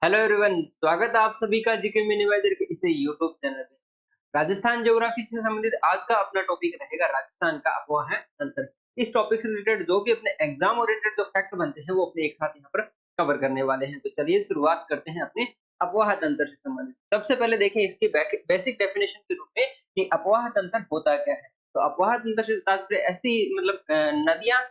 Hello everyone, स्वागत है आप सभी का जीके मिनिमाइजर के इस यूट्यूब चैनल पे। राजस्थान ज्योग्राफी से संबंधित आज का अपना टॉपिक रहेगा राजस्थान का आबोहवा तंत्र। इस टॉपिक से रिलेटेड जो भी अपने एग्जाम ओरिएंटेड जो फैक्ट बनते हैं वो अपने एक साथ यहाँ पर कवर करने वाले हैं। तो चलिए शुरुआत करते हैं अपने आबोहवा तंत्र से संबंधित। सबसे पहले देखें इसकी बेसिक डेफिनेशन के रूप में कि आबोहवा तंत्र होता क्या है। तो आबोहवा तंत्र से तात्पर्य ऐसी मतलब नदियां,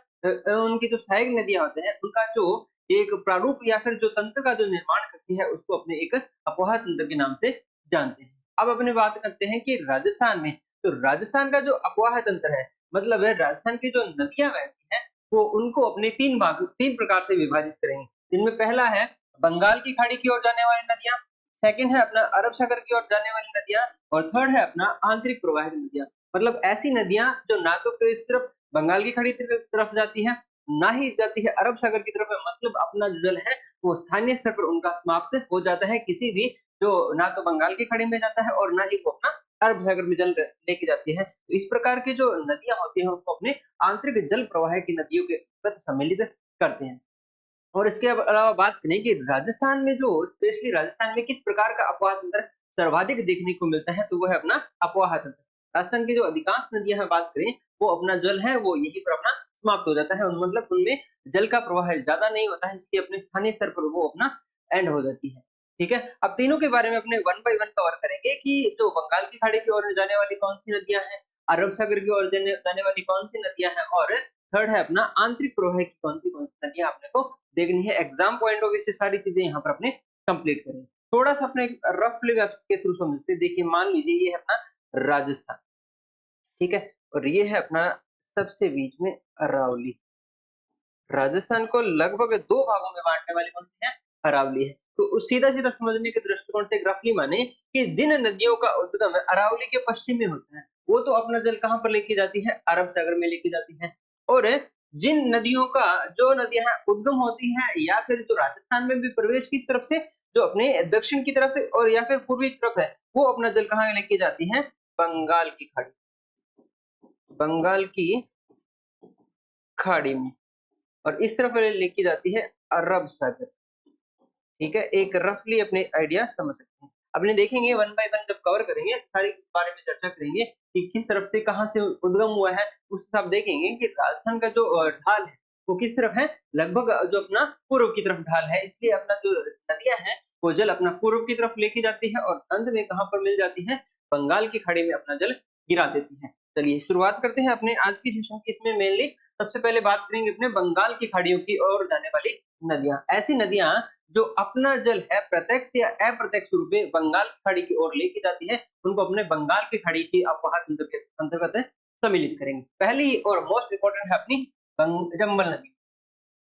उनकी जो सहायक नदियां होते हैं उनका जो एक प्रारूप या फिर जो तंत्र का जो निर्माण करती है उसको अपने एक आबोहवा तंत्र के नाम से जानते हैं। अब अपने बात करते हैं कि राजस्थान में, तो राजस्थान का जो आबोहवा तंत्र है मतलब है राजस्थान की जो नदियां बहती हैं वो उनको अपने तीन प्रकार से विभाजित करेंगे। जिनमें पहला है बंगाल की खाड़ी की ओर जाने वाली नदियां, सेकंड है अपना अरब सागर की ओर जाने वाली नदियां और थर्ड है अपना आंतरिक प्रवाहित नदियां। मतलब ऐसी नदियां जो ना तो इस तरफ बंगाल की खाड़ी की तरफ जाती है ना ही जाती है अरब सागर की तरफ, मतलब अपना जो जल है वो स्थानीय स्तर पर उनका समाप्त हो जाता है, किसी भी जो ना तो बंगाल की खाड़ी में जाता है और ना ही वो अपना अरब सागर में जल लेके जाती है। तो इस प्रकार की जो नदियां होती हैं उसको अपने आंतरिक जल प्रवाह की नदियों के अंतर्गत सम्मिलित करते हैं। और इसके अलावा बात करें कि राजस्थान में जो स्पेशली राजस्थान में किस प्रकार का अपवाह तंत्र सर्वाधिक देखने को मिलता है तो वो है अपना अपवाह तंत्र। राजस्थान की जो अधिकांश नदियां हैं बात करें वो अपना जल है वो यहीं पर अपना समाप्त हो जाता है, मतलब उनमें जल का प्रवाह ज्यादा नहीं होता है, इसलिए अपने स्थानीय स्तर पर वो अपना एंड हो जाती है। ठीक है, अब तीनों के बारे में अपने वन बाय वन कवर करेंगे कि जो बंगाल की खाड़ी की ओर जाने वाली कौन सी नदियां हैं, अरब सागर की ओर जाने वाली कौन सी नदियां हैं और थर्ड है अपना आंतरिक प्रवाह की कौन सी नदियां अपने को देखनी है। एग्जाम पॉइंट ऑफ व्यू से सारी चीजें यहाँ पर अपने कंप्लीट करें। थोड़ा सा अपने रफली मैप्स के थ्रू समझते हैं। देखिए मान लीजिए ये है अपना राजस्थान, ठीक है, और ये है अपना सबसे बीच में अरावली। राजस्थान को लगभग दो भागों में बांटने वाली कौन सी है, अरावली है। तो सीधा सीधा समझने के दृष्टिकोण से रफली माने कि जिन नदियों का उद्गम है अरावली के पश्चिम में होता है वो तो अपना जल कहाँ पर लेके जाती है, अरब सागर में लेके जाती है। और जिन नदियों का जो नदियां उद्गम होती है या फिर जो राजस्थान में भी प्रवेश किस तरफ से, जो अपने दक्षिण की तरफ है और या फिर पूर्वी तरफ है, वो अपना जल कहाँ लेके जाती है, बंगाल की खाड़ी, बंगाल की खाड़ी में। और इस तरफ लेके जाती है अरब सागर। ठीक है, एक रफली अपने आइडिया समझ सकते हैं। अपने देखेंगे वन बाय वन जब कवर करेंगे सारी बारे में चर्चा करेंगे कि किस तरफ से कहां से उद्गम हुआ है। उस हिसाब देखेंगे कि राजस्थान का जो ढाल है वो किस तरफ है, लगभग जो अपना पूर्व की तरफ ढाल है, इसलिए अपना जो नदियां हैं वो जल अपना पूर्व की तरफ लेके जाती है और अंत में कहां पर मिल जाती है, बंगाल की खाड़ी में अपना जल गिरा देती है। चलिए शुरुआत करते हैं अपने आज की सेशन की। इसमें मेनली सबसे पहले बात करेंगे अपने बंगाल की खाड़ियों की ओर जाने वाली नदियां। ऐसी नदियां जो अपना जल है प्रत्यक्ष या अप्रत्यक्ष रूप में बंगाल की खाड़ी की ओर लेके जाती है उनको अपने बंगाल की खाड़ी की अपवाह तंत्र के अंतर्गत सम्मिलित करेंगे। पहली और मोस्ट इंपोर्टेंट है अपनी चंबल नदी।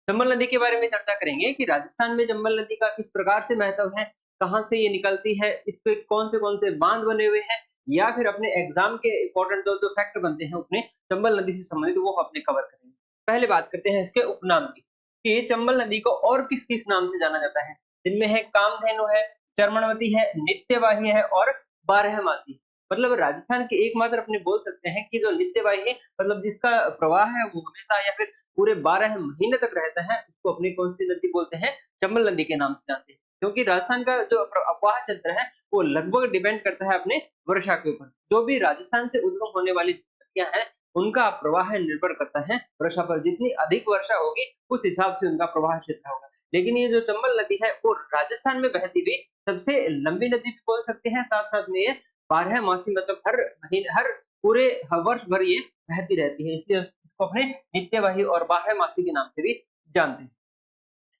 चंबल नदी के बारे में चर्चा करेंगे कि राजस्थान में चंबल नदी का किस प्रकार से महत्व है, कहाँ से ये निकलती है, इस पे कौन से बांध बने हुए हैं, या फिर अपने एग्जाम के इंपॉर्टेंट जो जो फैक्ट बनते हैं अपने चंबल नदी से संबंधित वो अपने कवर करेंगे। पहले बात करते हैं इसके उपनाम की कि चंबल नदी को और किस किस नाम से जाना जाता है। जिनमें है कामधेनु है, चर्मणवती है, नित्यवाही है और बारहमासी। मतलब राजस्थान के एकमात्र अपने बोल सकते हैं कि जो नित्यवाही है मतलब जिसका प्रवाह है वो हमेशा या फिर पूरे 12 महीने तक रहता है, उसको अपनी कौन सी नदी बोलते हैं, चंबल नदी के नाम से जानते हैं। क्योंकि राजस्थान का जो अपवाह क्षेत्र है वो लगभग डिपेंड करता है अपने वर्षा के ऊपर। जो भी राजस्थान से उद्गम होने वाली नदियां हैं उनका प्रवाह निर्भर करता है वर्षा पर। जितनी अधिक वर्षा होगी उस हिसाब से उनका प्रवाह क्षेत्र होगा। लेकिन ये जो चंबल नदी है वो राजस्थान में बहती हुई सबसे लंबी नदी भी बोल सकते हैं, साथ साथ में ये 12 मासी मतलब हर महीने हर पूरे वर्ष भर ये बहती रहती है, इसलिए इसको अपने नित्यवाही और 12 मासी के नाम से भी जानते हैं।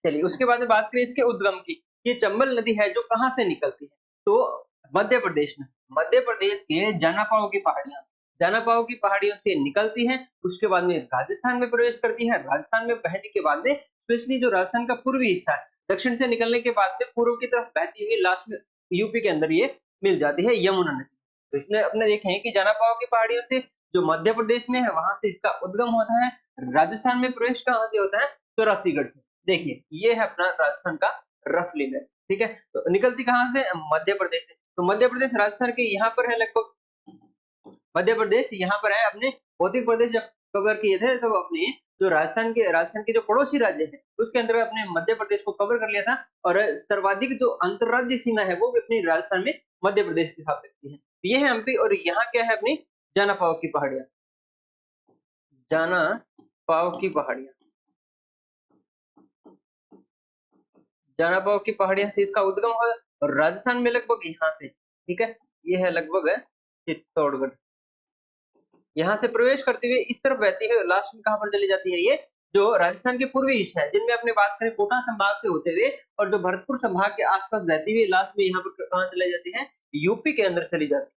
चलिए उसके बाद में बात करें इसके उद्गम की। ये चंबल नदी है जो कहाँ से निकलती है, तो मध्य प्रदेश में, मध्य प्रदेश के जानापाओ की पहाड़ियां, जानापाओ की पहाड़ियों से निकलती है। उसके बाद में राजस्थान में प्रवेश करती है। राजस्थान में बहने के बाद में स्पेशली जो राजस्थान का पूर्वी हिस्सा है, दक्षिण से निकलने के बाद में पूर्व की तरफ बहती हुई लास्ट में यूपी के अंदर ये मिल जाती है यमुना नदी। तो इसमें अपने देखे हैं कि जानापाओ की पहाड़ियों से जो मध्य प्रदेश में है वहां से इसका उद्गम होता है। राजस्थान में प्रवेश कहाँ से होता है, चौरासीगढ़ से। देखिए ये है अपना राजस्थान का रफली मैप। ठीक है, तो निकलती कहाँ से, मध्य प्रदेश से। तो मध्य प्रदेश राजस्थान के यहाँ पर है लगभग, मध्य प्रदेश यहाँ पर है अपने भौतिक प्रदेश जब कवर किए थे, तो अपने जो राजस्थान के जो पड़ोसी राज्य है उसके अंदर अपने मध्य प्रदेश को कवर कर लिया था, और सर्वाधिक जो अंतरराज्य सीमा है वो भी अपनी राजस्थान में मध्य प्रदेश के साथ लगती है। ये है एमपी, और यहाँ क्या है अपनी जाना पाव की पहाड़ियां, जाना पाव की पहाड़ियां, जाना पाव की पहाड़ियां से इसका उद्गम हुआ, और राजस्थान में लगभग यहाँ से, ठीक है, ये है लगभग चित्तौड़गढ़, यहाँ से प्रवेश करते हुए इस तरफ बहती है, लास्ट में कहां पर चली जाती है, ये जो राजस्थान के पूर्वी हिस्से है जिनमें अपने बात करें कोटा संभाग से होते हुए और जो भरतपुर संभाग के आसपास बहती हुई लास्ट में यहाँ पर कहां चली जाती है, यूपी के अंदर चली जाती है,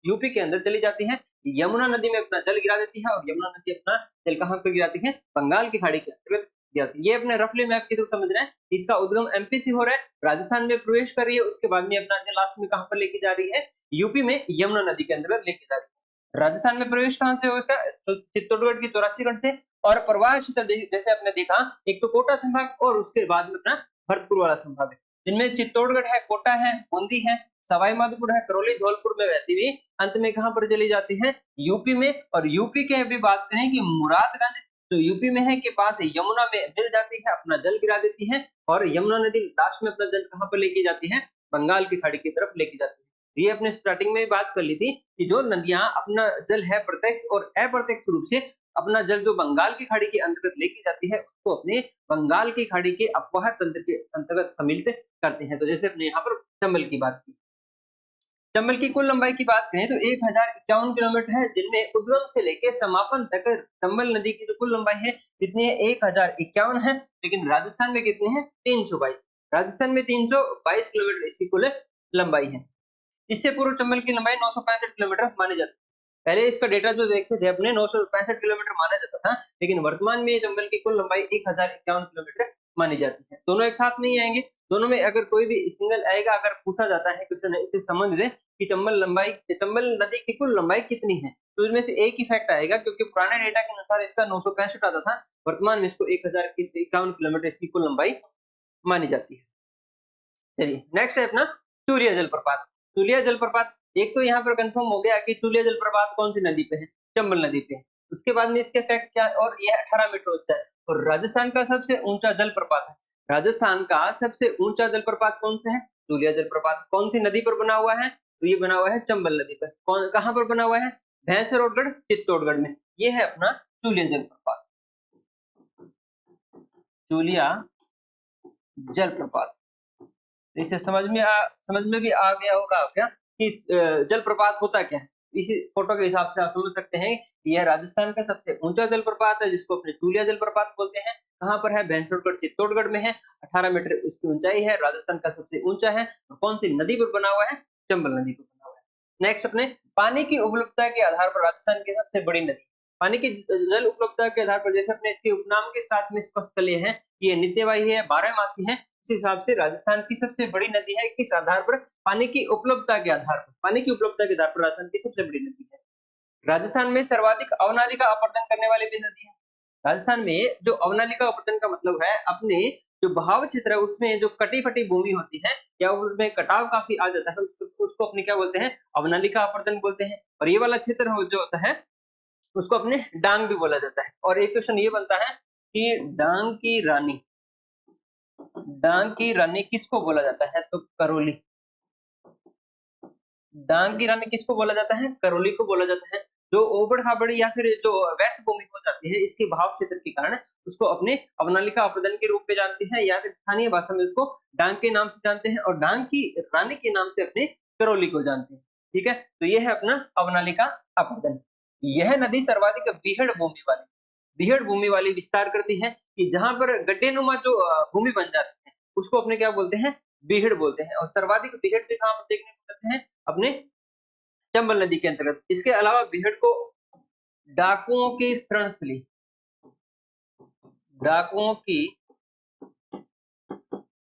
यूपी के अंदर चली जाती है, यमुना नदी में अपना जल गिरा देती है, और यमुना नदी अपना जल कहां पर गिराती है, बंगाल की खाड़ी के अंतर्गत गिराती है। ये अपने रफली मैप के थ्रू समझ रहे हैं, इसका उद्गम एमपी से हो रहा है, राजस्थान में प्रवेश कर रही है, उसके बाद में अपना लास्ट में कहां पर लेके जा रही है, यूपी में यमुना नदी के अंतर्गत लेके जा रही है। राजस्थान में प्रवेश कहां से होगा, तो चित्तौड़गढ़ की 84 से, और प्रवाह क्षेत्र जैसे आपने देखा, एक तो कोटा संभाग और उसके बाद में अपना भरतपुर वाला संभाग है, जिनमें चित्तौड़गढ़ है, कोटा है, बूंदी है, सवाई माधोपुर है, करौली, धौलपुर में बहती हुई अंत में कहां पर चली जाती है, यूपी में। और यूपी के अभी बात करें कि मुरादगंज तो यूपी में है के पास यमुना में मिल जाती है, अपना जल गिरा देती है, और यमुना नदी लास्ट में अपना जल कहां पर लेके जाती है, बंगाल की खाड़ी की तरफ लेके जाती है। ये अपने स्टार्टिंग में बात कर ली थी कि जो नदियां अपना जल है प्रत्यक्ष और अप्रत्यक्ष रूप से अपना जल जो बंगाल की खाड़ी के अंतर्गत लेके जाती है, उसको अपने बंगाल की खाड़ी के अपवाह तंत्र के अंतर्गत सम्मिलित करते हैं। तो जैसे अपने यहाँ पर चंबल की बात की, चंबल की कुल लंबाई की बात करें तो 1051 किलोमीटर है, जिनमें उद्गम से लेकर समापन तक चंबल नदी की जो कुल लंबाई है कितनी है, 1051 है, लेकिन राजस्थान में कितनी है, 322। राजस्थान में 322 किलोमीटर इसकी कुल लंबाई है। इससे पूर्व चंबल की लंबाई 965 किलोमीटर मानी जाती है। पहले इसका डेटा जो देखते थे अपने 965 किलोमीटर माना जाता था, लेकिन वर्तमान में चंबल की कुल लंबाई 1051 किलोमीटर मानी जाती है। दोनों एक साथ नहीं आएंगे, दोनों में अगर कोई भी सिंगल आएगा, अगर पूछा जाता है क्वेश्चन इससे संबंध है कि चंबल नदी की कुल लंबाई कितनी है, तो इसमें से एक ही फैक्ट आएगा, क्योंकि पुराने डेटा के अनुसार इसका 965 आता था, वर्तमान में इसको 1051 किलोमीटर इसकी कुल लंबाई मानी जाती है। चलिए नेक्स्ट है अपना चूलिया जलप्रपात। चूलिया जलप्रपात, एक तो यहाँ पर कंफर्म हो गया कि चूलिया जलप्रपात कौन सी नदी पे है, चंबल नदी पे है। उसके बाद में इसके फैक्ट क्या है, और यह 18 मीटर ऊंचा है, और राजस्थान का सबसे ऊंचा जलप्रपात है। राजस्थान का सबसे ऊंचा जलप्रपात कौन सा है, चूलिया जलप्रपात। कौन सी नदी पर बना हुआ है, तो ये बना हुआ है चंबल नदी पर। कौन कहाँ पर बना हुआ है, भैंसरोडगढ़ चित्तौड़गढ़ में। ये है अपना चूलिया जलप्रपात, चूलिया जलप्रपात। इसे समझ में भी आ गया होगा क्या कि जलप्रपात होता क्या है। इसी फोटो के हिसाब से आप समझ सकते हैं कि यह राजस्थान का सबसे ऊंचा जलप्रपात है, जिसको अपने चूलिया जलप्रपात बोलते हैं। कहाँ पर है, भैंसरोडगढ़ चित्तौड़गढ़ में है, 18 मीटर इसकी ऊंचाई है, राजस्थान का सबसे ऊंचा है। और कौन सी नदी पर बना हुआ है, चंबल नदी पर बना हुआ है। नेक्स्ट अपने पानी की उपलब्धता के आधार पर राजस्थान की सबसे बड़ी नदी। पानी की जल उपलब्धता के आधार पर जैसे अपने इसके उपनाम के साथ में स्पष्ट कर लिए हैं कि ये नित्यवाही है, 12मासी है, इस हिसाब से राजस्थान की सबसे बड़ी नदी है किस आधार पर, पानी की उपलब्धता के आधार पर। पानी की उपलब्धता के आधार पर राजस्थान की सबसे बड़ी नदी है। राजस्थान में सर्वाधिक अवनालिका अपरदन करने वाली भी नदी है। राजस्थान में जो अवनालिका अपरदन का मतलब है, अपने जो बहाव क्षेत्र है उसमें जो कटी फटी भूमि होती है या उसमें कटाव काफी आ जाता है, उसको अपने क्या बोलते हैं, अवनालिका अपरदन बोलते हैं। और ये वाला क्षेत्र जो होता है उसको अपने डांग भी बोला जाता है। और एक क्वेश्चन ये बनता है कि डांग की रानी किसको बोला जाता है, तो करौली। डांग की रानी किसको बोला जाता है, करौली को बोला जाता है। जो ओबड़ खाबड़ या फिर जो व्यर्थ भूमि हो जाती है इसके भाव क्षेत्र के कारण उसको अपने अवनालिका अपरदन के रूप में जानते हैं, या फिर स्थानीय भाषा में उसको डांग के नाम से जानते हैं, और डांग की रानी के नाम से अपने करौली को जानते हैं। ठीक है, तो ये है अपना अवनालिका अपरदन। यह नदी सर्वाधिक बीहड़ भूमि वाली विस्तार करती है, कि जहां पर गड्ढेनुमा जो भूमि बन जाती है उसको अपने क्या बोलते हैं, बीहड़ बोलते हैं। और सर्वाधिक बीहड़ भी कहां पर देखने को मिलते हैं, अपने चंबल नदी के अंतर्गत। इसके अलावा बीहड़ को डाकुओं की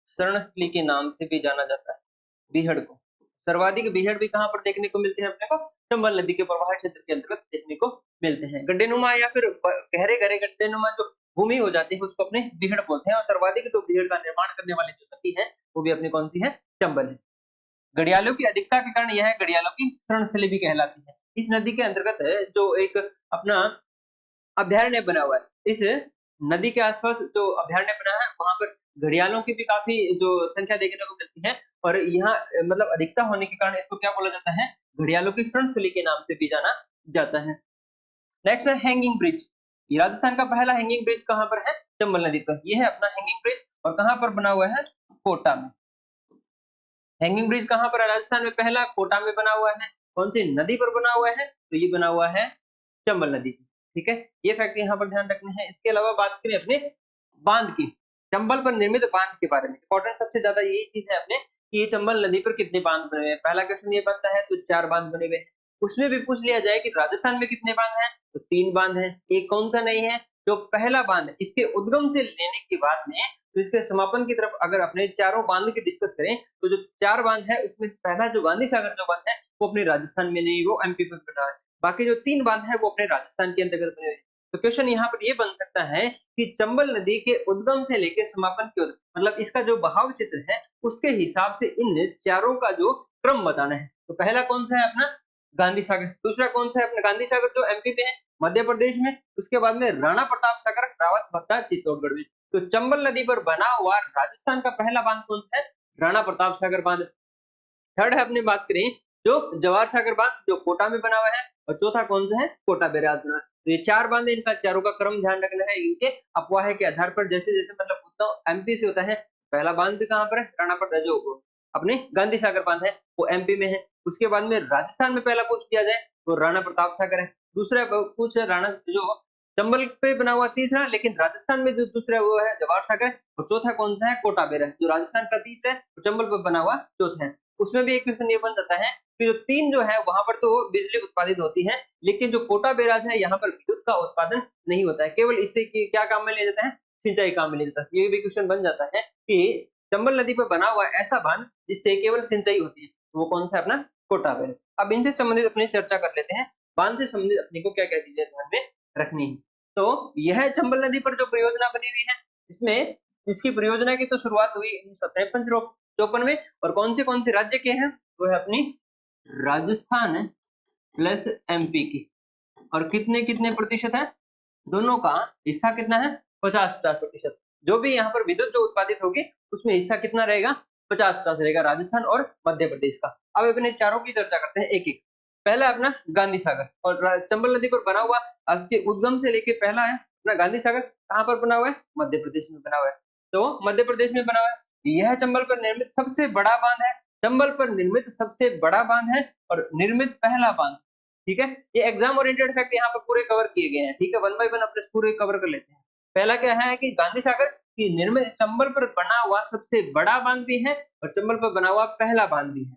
शरणस्थली के नाम से भी जाना जाता है। बीहड़ को सर्वाधिक बीहड़ भी कहां पर देखने को मिलते हैं, अपने को चंबल नदी के प्रवाह क्षेत्र के अंतर्गत देखने को मिलते हैं। गड्ढेनुमा या फिर गहरे गहरे गड्ढेनुमा जो भूमि हो जाती है उसको अपने बीहड़ बोलते हैं। और सर्वाधिक जो बीहड़ का निर्माण करने वाली जो नदी है वो भी अपनी कौन सी है, चंबल है। घड़ियालों की अधिकता के कारण यह घड़ियालों की शरणस्थली भी कहलाती है। इस नदी के अंतर्गत जो एक अपना अभ्यारण्य बना हुआ है। इस नदी के आसपास जो अभ्यारण्य बना है वहां पर घड़ियालों की भी काफी जो संख्या देखने को मिलती है और यहाँ मतलब अधिकता होने के कारण इसको क्या बोला जाता है, घड़ियालों की शरणस्थली के नाम से भी जाना जाता है। नेक्स्ट है हैंगिंग ब्रिज। ये राजस्थान का पहला हैंगिंग ब्रिज कहाँ पर है, चंबल नदी पर। ये है अपना हैंगिंग ब्रिज और कहाँ पर बना हुआ है, कोटा में। हैंगिंग ब्रिज कहाँ पर है राजस्थान में, पहला कोटा में बना हुआ है। कौन सी नदी पर बना हुआ है, तो ये बना हुआ है चंबल नदी पर। ठीक है, ये फैक्ट यहाँ पर ध्यान रखना है। इसके अलावा बात करें अपने बांध की, चंबल पर निर्मित बांध के बारे में। इंपॉर्टेंट सबसे ज्यादा यही चीज है अपने कि ये चंबल नदी पर कितने बांध बने हुए हैं। पहला क्वेश्चन ये बनता है तो 4 बांध बने हुए हैं। उसमें भी पूछ लिया जाए कि राजस्थान में कितने बांध हैं, तो 3 बांध हैं। एक कौन सा नहीं है, जो पहला बांध है इसके उद्गम से लेने के बाद में तो इसके समापन की तरफ अगर अपने चारों बांध की डिस्कस करें तो जो 4 बांध है उसमें पहला जो गांधी सागर जो बांध है वो अपने राजस्थान में नहीं, वो एमपी पर बना है। बाकी जो 3 बांध है वो अपने राजस्थान के अंतर्गत बने हुए हैं। तो क्वेश्चन यहाँ पर ये बन सकता है कि चंबल नदी के उद्गम से लेकर समापन की ओर मतलब इसका जो बहाव चित्र है उसके हिसाब से इन चारों का जो क्रम बताना है। तो पहला कौन सा है अपना गांधी सागर, दूसरा कौन सा है अपना गांधी सागर जो एमपी में है मध्य प्रदेश में, उसके बाद में राणा प्रताप सागर रावत भट्टा चित्तौड़गढ़ में। तो चंबल नदी पर बना हुआ राजस्थान का पहला बांध कौन सा है, राणा प्रताप सागर बांध। थर्ड है अपनी बात करें जो जवाहर सागर बांध जो कोटा में बना हुआ है और चौथा कौन सा है, कोटा बैराज बना। तो ये 4 बांध है, इनका चारों का क्रम ध्यान रखना है। इनके अफवाह के आधार पर जैसे जैसे मतलब उत्तर एमपी से होता है। पहला बांध भी कहाँ पर है, राणा प्रताप जो अपने गांधी सागर बांध है वो एमपी में है। उसके बाद में राजस्थान में पहला पूछ किया जाए तो राणा प्रताप सागर है। दूसरा पूछ राणा जो चंबल पे बना हुआ तीसरा, लेकिन राजस्थान में जो दूसरा वो है जवाहर सागर और चौथा कौन सा है, कोटा बैराज जो राजस्थान का तीसरा है और चंबल पे बना हुआ चौथा है। उसमें भी एक क्वेश्चन ये बन जाता है कि जो 3 जो है वहां पर तो बिजली उत्पादित होती है, लेकिन जो कोटा बैराज है यहाँ पर विद्युत का उत्पादन नहीं होता है। केवल इससे क्या काम में लिया जाता है, सिंचाई काम में लिया जाता है। ये भी क्वेश्चन बन जाता है कि चंबल नदी पर बना हुआ ऐसा बांध जिससे केवल सिंचाई होती है, वो कौन सा अपना कोटा बैराज। अब इनसे संबंधित अपनी चर्चा कर लेते हैं, बांध से संबंधित अपने को क्या क्या चीजें ध्यान में रखनी है। तो यह चंबल नदी पर जो परियोजना बनी हुई है इसमें इसकी परियोजना की तो शुरुआत हुई 1953-54 में और कौन से राज्य के हैं, वो है अपनी राजस्थान प्लस एमपी की। और कितने कितने प्रतिशत है, दोनों का हिस्सा कितना है, 50-50%। जो भी यहाँ पर विद्युत जो उत्पादित होगी उसमें हिस्सा कितना रहेगा, 50-50 रहेगा, राजस्थान और मध्य प्रदेश का। अब अपने चारों की चर्चा करते हैं एक एक। पहला अपना गांधी सागर और चंबल नदी पर बना हुआ, उसके उद्गम से लेके पहला है अपना गांधी सागर, कहाँ पर बना हुआ है, मध्य प्रदेश में बना हुआ है। तो मध्य प्रदेश में बना हुआ है। यह चंबल पर निर्मित सबसे बड़ा बांध है, चंबल पर निर्मित सबसे बड़ा बांध है और निर्मित पहला बांध। ठीक है, ये एग्जाम ओरिएंटेड फैक्ट यहाँ पर पूरे कवर किए गए हैं। ठीक है, 1 बाय 1 अपने पूरे कवर कर लेते हैं। पहला क्या है कि गांधी सागर की निर्मित चंबल पर बना हुआ सबसे बड़ा बांध भी है और चंबल पर बना हुआ पहला बांध भी है।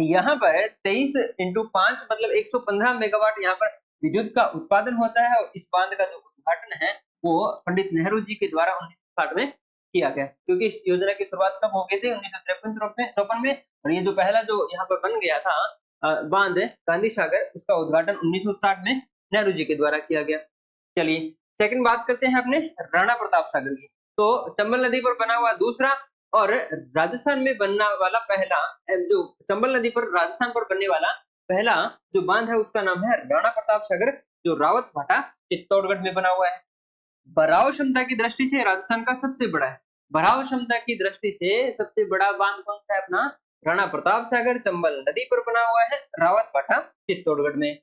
यहाँ पर 23 × 5 मतलब 115 मेगावाट यहाँ पर विद्युत का उत्पादन होता है और इस बांध का जो उद्घाटन है वो पंडित नेहरू जी के द्वारा 1960 में किया गया, क्योंकि इस योजना की शुरुआत कब हो गई थी, 1953-54 में। और ये जो पहला जो यहाँ पर बन गया था बांध गांधी सागर, उसका उद्घाटन 1960 में नेहरू जी के द्वारा किया गया। चलिए सेकंड बात करते हैं अपने राणा प्रताप सागर की। तो चंबल नदी पर बना हुआ दूसरा और राजस्थान में बनने वाला पहला, जो चंबल नदी पर राजस्थान पर बनने वाला पहला जो बांध है उसका नाम है राणा प्रताप सागर, जो रावत भाटा चित्तौड़गढ़ में बना हुआ है। भराव क्षमता की दृष्टि से राजस्थान का सबसे बड़ा है। भराव क्षमता की दृष्टि से सबसे बड़ा बांध कौन सा है अपना, राणा प्रताप सागर चंबल नदी पर बना हुआ है रावत भाटा चित्तौड़गढ़ में।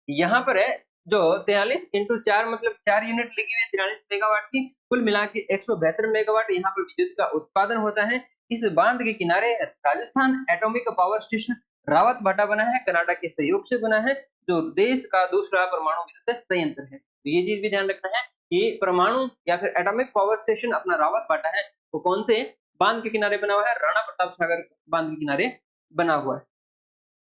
यहाँ पर है जो 43 × 4 मतलब 4 यूनिट लगी हुई 43 मेगावाट की, कुल मिला के 172 मेगावाट यहाँ पर विद्युत का उत्पादन होता है। इस बांध के किनारे Rajasthan atomic power station Rawat भाटा बना है, कर्नाटक के सहयोग से बना है, जो देश का दूसरा परमाणु विद्युत संयंत्र है। तो ये चीज भी ध्यान रखना है कि परमाणु या फिर एटॉमिक पावर स्टेशन अपना रावत भाटा है वो कौन से बांध के किनारे बना हुआ है, राणा प्रताप सागर बांध के किनारे बना हुआ है।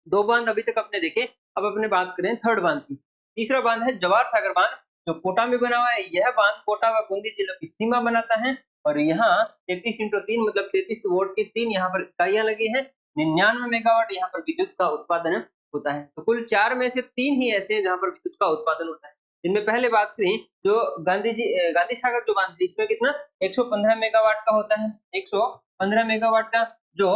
2 बांध अभी तक अपने देखे, अब अपने बात करें थर्ड बांध की। तीसरा बांध है जवाहर सागर बांध, जो कोटा में बना हुआ है। यह बांध कोटा व बूंदी जिलों की सीमा बनाता है और यहाँ 33 × 3 मतलब 33 वोल्ट की 3 यहाँ पर इकाइयां लगी है। 99 मेगावाट यहाँ पर विद्युत का उत्पादन होता है। तो कुल 4 में से 3 ही ऐसे जहाँ पर विद्युत का उत्पादन होता है। इनमें पहले बात करें जो गांधी सागर जो बांध है इसमें कितना 115 मेगावाट का होता है। 115 मेगावाट का जो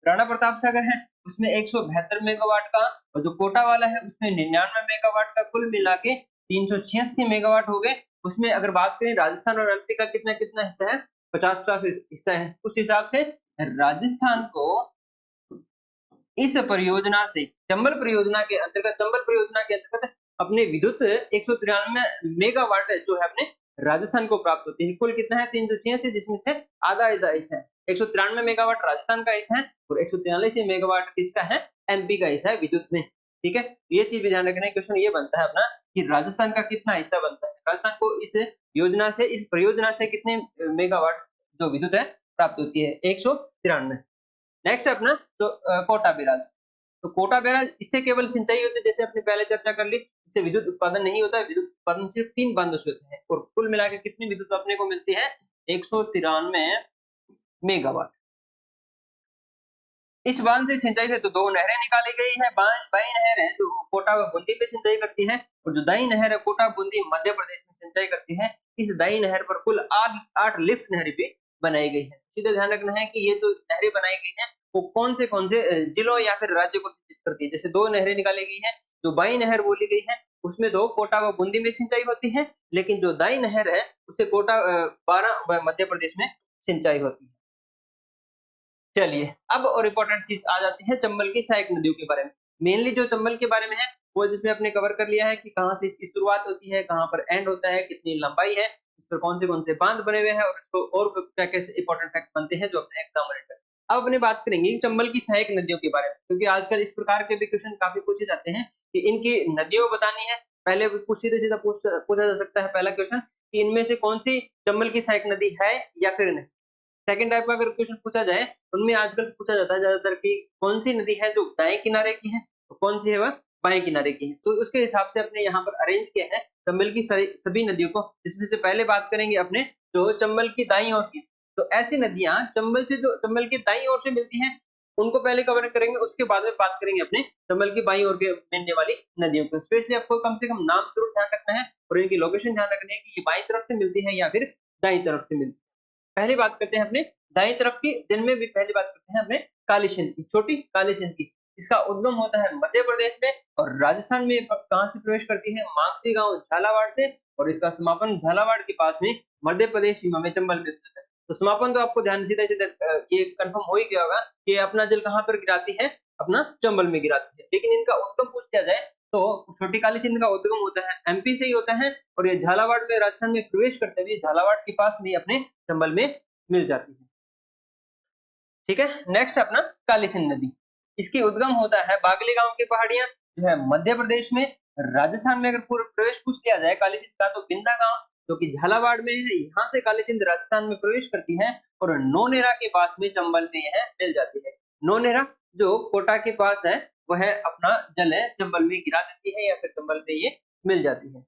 राणा प्रताप सागर है उसमें 172 मेगावाट का और जो कोटा वाला है उसमें 99 मेगावाट का, कुल मिला के 386 मेगावाट हो गए। उसमें अगर बात करें राजस्थान और एमपी का कितना कितना हिस्सा है, 50-50 हिस्सा है। उस हिसाब से राजस्थान को इस परियोजना से, चंबल परियोजना के अंतर्गत अपने विद्युत 193 मेगावाट जो है अपने राजस्थान को प्राप्त होती है। कुल कितना है, 386, जिसमें से आधा हिस्सा है 193 मेगावाट राजस्थान का हिस्सा है और 143 मेगावाट किसका है, एमपी का हिस्सा है विद्युत में। ठीक है, ये चीज भी ध्यान रखना है। क्वेश्चन ये बनता है अपना कि राजस्थान का कितना हिस्सा बनता है, राजस्थान को इस योजना से, इस परियोजना से कितने मेगावाट जो विद्युत है प्राप्त होती है, 193। नेक्स्ट अपना तो कोटा बैराज। तो कोटा बैराज, इससे केवल सिंचाई होती है, जैसे अपने पहले चर्चा कर ली, इससे विद्युत उत्पादन नहीं होता है। विद्युत उत्पादन सिर्फ 3 बांधों से होते हैं और कुल मिलाकर कितनी विद्युत अपने को मिलती है, 193 मेगावाट। इस बांध से सिंचाई से तो 2 नहरें निकाली गई है। बाई नहर है जो कोटा व बूंदी पे सिंचाई करती है और जो दाई नहर है कोटा बूंदी मध्य प्रदेश में सिंचाई करती है। इस दाई नहर पर कुल 8 लिफ्ट नहरें भी बनाई गई है। सीधा ध्यान रखना है कि ये जो नहरें बनाई गई हैं वो कौन से जिलों या फिर राज्य को सिंचित करती है। जैसे 2 नहरें निकाली गई है, जो बाई नहर बोली गई है उसमें तो कोटा व बूंदी में सिंचाई होती है, लेकिन जो दाई नहर है उससे कोटा 12 व मध्य प्रदेश में सिंचाई होती है। चलिए, अब और इम्पोर्टेंट चीज आ जाती है चंबल की सहायक नदियों के बारे में। मेनली जो चंबल के बारे में है वो जिसमें अपने कवर कर लिया है कि कहाँ से इसकी शुरुआत होती है, कहाँ पर एंड होता है, कितनी लंबाई है, इस पर कौन से बांध बने हुए हैं और इसको और क्या क्या इंपॉर्टेंट फैक्ट बनते हैं जो अपने एग्जाम ओरिएंटेड। अब अपने बात करेंगे चंबल की सहायक नदियों के बारे में, क्योंकि आजकल इस प्रकार के भी क्वेश्चन काफी पूछे जाते हैं कि इनकी नदियों बतानी है। पहले कुछ सीधा सीधा पूछा जा सकता है पहला क्वेश्चन कि इनमें से कौन सी चंबल की सहायक नदी है या फिर नहीं। सेकंड टाइप का अगर क्वेश्चन पूछा जाए, उनमें आजकल पूछा जाता है ज्यादातर कि कौन सी नदी है जो दाएं किनारे की है, तो कौन सी है वह बाएं किनारे की है। तो उसके हिसाब से अपने यहाँ पर अरेंज किया है चंबल की सभी नदियों को, जिसमें से पहले बात करेंगे अपने जो चंबल की दाईं ओर की। तो ऐसी नदियां चंबल की दाईं ओर से मिलती हैं, उनको पहले कवर करेंगे, उसके बाद में बात करेंगे अपने चंबल की बाईं ओर के मिलने वाली नदियों को। स्पेशली आपको कम से कम नाम जरूर ध्यान रखना है और इनकी लोकेशन ध्यान रखनी है कि ये बाईं तरफ से मिलती है या फिर दाईं तरफ से मिलती है। पहली बात करते हैं अपने दाईं तरफ की, जिनमें भी पहली बात करते हैं अपने काली सिंध की, छोटी काली सिंध की। इसका उद्गम होता है मध्य प्रदेश में और राजस्थान में कहां से प्रवेश करती है, मानसी गांव झालावाड़ से, और इसका समापन झालावाड़ के पास में मध्य प्रदेश सीमा में चंबल में होता है। तो समापन तो आपको ध्यान सीधे सीधे ये कंफर्म हो ही गया होगा कि अपना जल कहां पर गिराती है, अपना चंबल में गिराती है। लेकिन इनका उद्गम पूछ किया जाए तो छोटी काली सिंध का उद्गम होता है एमपी से ही होता है और ये झालावाड़ में राजस्थान में प्रवेश करते हुए झालावाड़ के पास में अपने चंबल में मिल जाती है। ठीक है, नेक्स्ट अपना काली सिंध नदी। इसकी उद्गम होता है बागली गांव की पहाड़ियां जो है मध्य प्रदेश में। राजस्थान में अगर पूरा प्रवेश पूछ किया जाए काली सिंध का तो बिंदा गांव जो कि झालावाड़ में है, यहाँ से काली सिंध राजस्थान में प्रवेश करती है और नौनेरा के पास में चंबल में यह मिल जाती है। नौनेरा जो कोटा के पास है वह अपना जल है चंबल में गिरा देती है या फिर चंबल में ये मिल जाती है।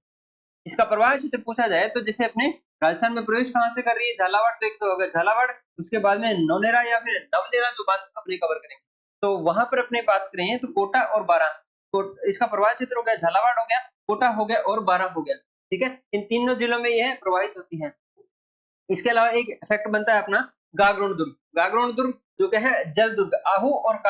इसका प्रवाह क्षेत्र पूछा जाए तो जैसे अपने राजस्थान में प्रवेश कहां से कर रही है, झालावाड़, तो एक तो होगा झालावाड़, उसके बाद में नौनेरा या फिर नवनेरा जो बात अपने कवर करेंगे। तो वहां पर अपने बात करें तो कोटा और बारां, तो इसका प्रवाह क्षेत्र हो गया झालावाड़ हो गया, कोटा हो गया और बारां हो गया। ठीक है, इन तीनों जिलों में यह प्रवाहित होती है। इसके अलावा एक इफेक्ट बनता है अपना गागरोन दुर्ग। गागरोन दुर्ग जो क्या है जल दुर्ग, आहू और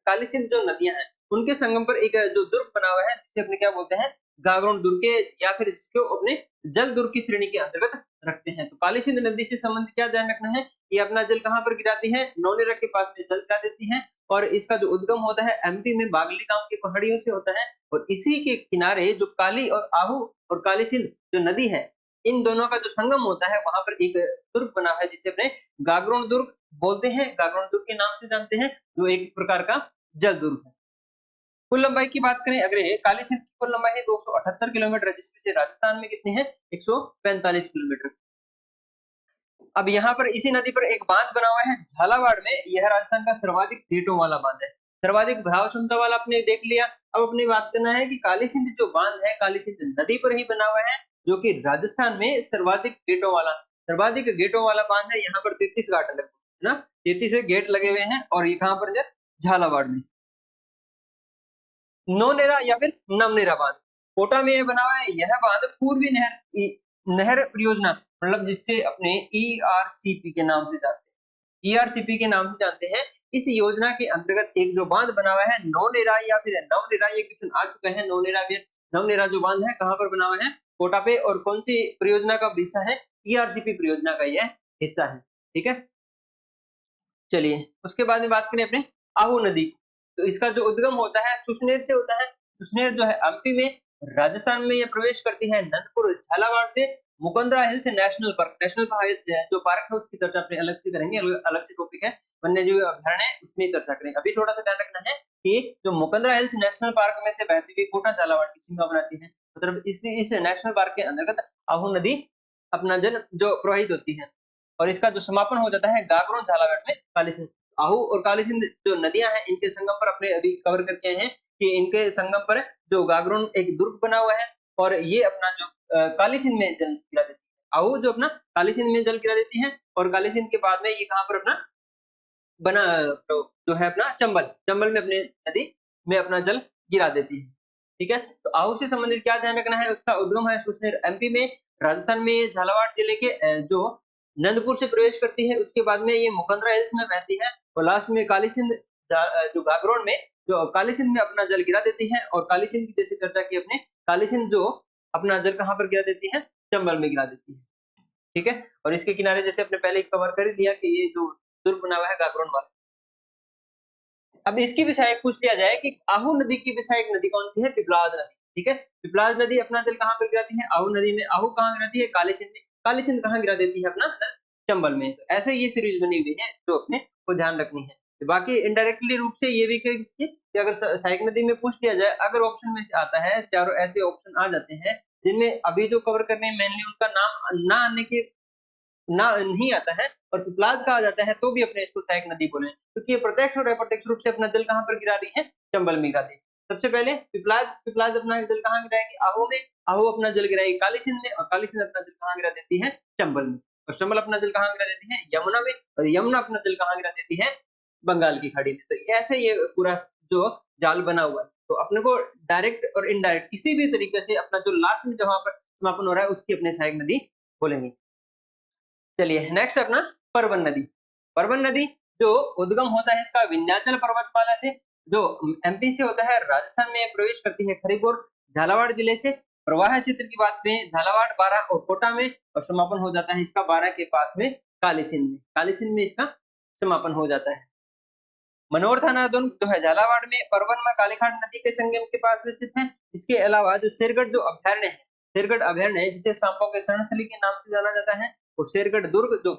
काली सिंध जो नदियां हैं उनके संगम पर एक जो दुर्ग बना हुआ है जिसे अपने क्या बोलते हैं गागरोन दुर्ग के, या फिर इसको अपने जल दुर्ग की श्रेणी के अंतर्गत रखते हैं। तो काली सिंध नदी से संबंधित क्या ध्यान रखना है, ये अपना जल कहां पर गिराती है, नौनेरा के पास में जल गिरा देती है और इसका जो उद्गम होता है एमपी में बागली गांव की पहाड़ियों से होता है और इसी के किनारे जो काली और आहू और काली सिंध जो नदी है इन दोनों का जो संगम होता है वहां पर एक दुर्ग बना है जिसे अपने गागरोन दुर्ग बोलते हैं, गागरोन दुर्ग के नाम से जानते हैं, जो एक प्रकार का जल दुर्ग है। कुल लंबाई की बात करें अगर काली सिंध की कुल लंबाई है 278 किलोमीटर, जिसमें से राजस्थान में कितने हैं 145 किलोमीटर। अब यहाँ पर इसी नदी पर एक बांध बना हुआ है झालावाड़ में, यह राजस्थान का सर्वाधिक गेटों वाला बांध है, सर्वाधिक भराव क्षमता वाला आपने देख लिया। अब अपनी बात करना है कि काली सिंध जो बांध है काली सिंध नदी पर ही बना हुआ है, जो कि राजस्थान में सर्वाधिक गेटों वाला बांध है। यहाँ पर 33 घाट लगे है ना, 33 गेट लगे हुए हैं और ये कहाँ पर है झालावाड़ में। नौनेरा या फिर नवनेरा बांध कोटा में यह बना हुआ है, यह बांध पूर्वी नहर परियोजना मतलब जिससे अपने ईआरसीपी के नाम से जानते हैं, ईआरसीपी के नाम से जानते हैं। इस योजना के अंतर्गत एक जो बांध बना हुआ है नौनेरा या फिर नवनेरा, ये क्वेश्चन आ चुका है। नवनेरा जो बांध है कहां पर बना हुआ है, कोटा पे और कौन सी परियोजना का हिस्सा है, ईआरसीपी परियोजना का यह हिस्सा है। ठीक है, चलिए उसके बाद में बात करें अपने आहू नदी। तो इसका जो उद्गम होता है सुसनेर से होता है। सुसनेर जो है एमपी में, राजस्थान में ये प्रवेश करती है नंदपुर झालावाड़ से Mukundra hills national park. National जो पार्क है उसकी चर्चा अपने अलग से करेंगे, अलग से टॉपिक है, वन्य जीव अभ्यारण्य उसमें चर्चा करेंगे। अभी थोड़ा सा ध्यान रखना है कि जो मुकुंदरा हिल्स नेशनल पार्क में से बहती हुई कोटा झालावाड़ की सीमा बनाती है, मतलब इस नेशनल पार्क के अंतर्गत आहू नदी अपना जल जो प्रवाहित होती है, और इसका जो समापन हो जाता है गागरों झालावाड़ में कालीसिंध। आहू और कालीसिंध जो नदियां हैं इनके संगम पर अपने अभी कवर करके हैं कि इनके संगम पर जो गागरों एक दुर्ग बना हुआ है, और ये अपना जो कालीसिंध में जल गिरा देती है। आहू जो अपना कालीसिंध में जल गिरा देती है, और कालीसिंध के बाद में ये कहां पर अपना बना तो जो है अपना चंबल, चंबल में अपने नदी में अपना जल गिरा देती है। ठीक है, तो आहू से संबंधित क्या ध्यान रखना है, उसका उद्गम है सुसनेर एमपी में, राजस्थान में झालावाड़ जिले के जो नंदपुर से प्रवेश करती है, उसके बाद में ये मुकंदरा हिल्स में बहती है, और लास्ट में कालीसिंध जो गागरोन में जो कालीसिंध में अपना जल गिरा देती है। और कालीसिंध की जैसे चर्चा की अपने, कालीसिंध जो अपना जल कहां पर गिरा देती है, चंबल में गिरा देती है। ठीक है, और इसके किनारे जैसे अपने पहले कवर कर ही दिया कि ये जो दुर्ग बना हुआ है गागरोन वाला। अब इसकी भी सहायक पूछ लिया जाए कि आहू नदी की भी सहायक नदी कौन सी है, पिपलाद नदी। ठीक है, पिपलाद नदी अपना जल कहां पर गिराती है, आहू नदी में। आहू कहां गिराती है, कालीसिंध में। कालीसिंध कहां गिरा देती है, अपना चंबल में। तो ऐसे ये सीरीज बनी हुई है जो अपने को ध्यान रखनी है। तो बाकी इनडायरेक्टली रूप से ये भी कि अगर सहायक नदी में पूछ लिया जाए, अगर ऑप्शन में से आता है, चारों ऐसे ऑप्शन आ जाते हैं जिनमें अभी जो कवर करने मेनली उनका नाम ना आने के ना नहीं आता है और पिपलाद कहा जाता है, तो भी अपने इसको सहायक नदी बोले, क्योंकि ये प्रत्यक्ष और अप्रत्यक्ष रूप से अपना जल कहां पर गिरा रही है, चंबल में गिरा रही है। सबसे पहले पिपलाद पिपलाद अपना जल कहां गिराएगी, आहू में। आहू अपना जल गिराएगी कालीसिंध में, और कालीसिंध अपना जल कहां गिरा देती है, चंबल में। और चंबल अपना जल कहां गिरा देती है, यमुना में। और यमुना अपना जल कहां गिरा देती है, बंगाल की खाड़ी में। तो ऐसे ये पूरा जो जाल बना हुआ है, तो अपने को डायरेक्ट और इनडायरेक्ट किसी भी तरीके से अपना जो लास्ट में जहां पर समापन हो रहा है उसकी अपने सहायक नदी बोलेंगे। चलिए नेक्स्ट अपना परवन नदी। परवन नदी जो उद्गम होता है इसका विंध्याचल पर्वतमाला से, जो एमपी से होता है, राजस्थान में प्रवेश करती है खरीगोर झालावाड़ जिले से। प्रवाह क्षेत्र की बात करें, झालावाड़, बारा और कोटा में, और समापन हो जाता है इसका बारा के पास में कालीसिंध में। कालीसिंध में इसका समापन हो जाता है। मनोर थाना दुर्ग जो है झालावाड़ में, परवन में कालीघाट नदी के संगम के पास में स्थित है। इसके अलावा जो शेरगढ़ जो अभ्यारण्य है, शेरगढ़ अभ्यारण्य है जिसे सांपों के शरणस्थली के नाम से जाना जाता है, और शेरगढ़ दुर्ग जो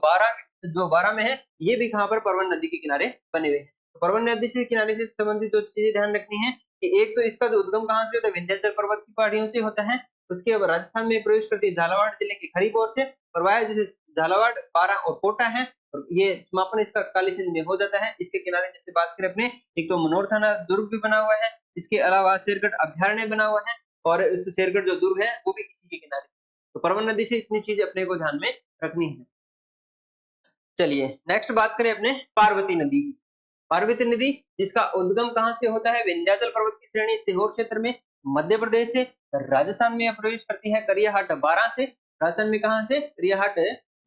बारा में है, ये भी कहां पर परवन नदी के किनारे बने हुए हैं। तो परवन नदी से किनारे से संबंधित जो चीजें ध्यान रखनी है कि एक तो इसका जो उद्गम कहां से होता है, विंध्याचल पर्वत की पहाड़ियों से होता है। उसके बाद राजस्थान में प्रवेश करती है झालावाड़ जिले के खरीगोर से, और वह जैसे झालावाड़, बारा और कोटा है, और ये समापन इसका कालीसिंध में हो जाता है। इसके किनारे जैसे बात करें अपने, एक तो मनोर थाना दुर्ग भी बना हुआ है, इसके अलावा शेरगढ़ अभ्यारण्य बना हुआ है, और इस शेरगढ़ जो दुर्ग है वो भी इसी के किनारे। तो परवन नदी से इतनी चीज अपने को ध्यान में रखनी है। चलिए नेक्स्ट बात करें अपने पार्वती नदी की। पार्वती नदी जिसका उद्गम कहां से होता है, विंध्याचल पर्वत की श्रेणी सीहोर क्षेत्र में, मध्य प्रदेश से। राजस्थान में प्रवेश करती है करियाहाट बारा से। राजस्थान में कहां से, करियाहाट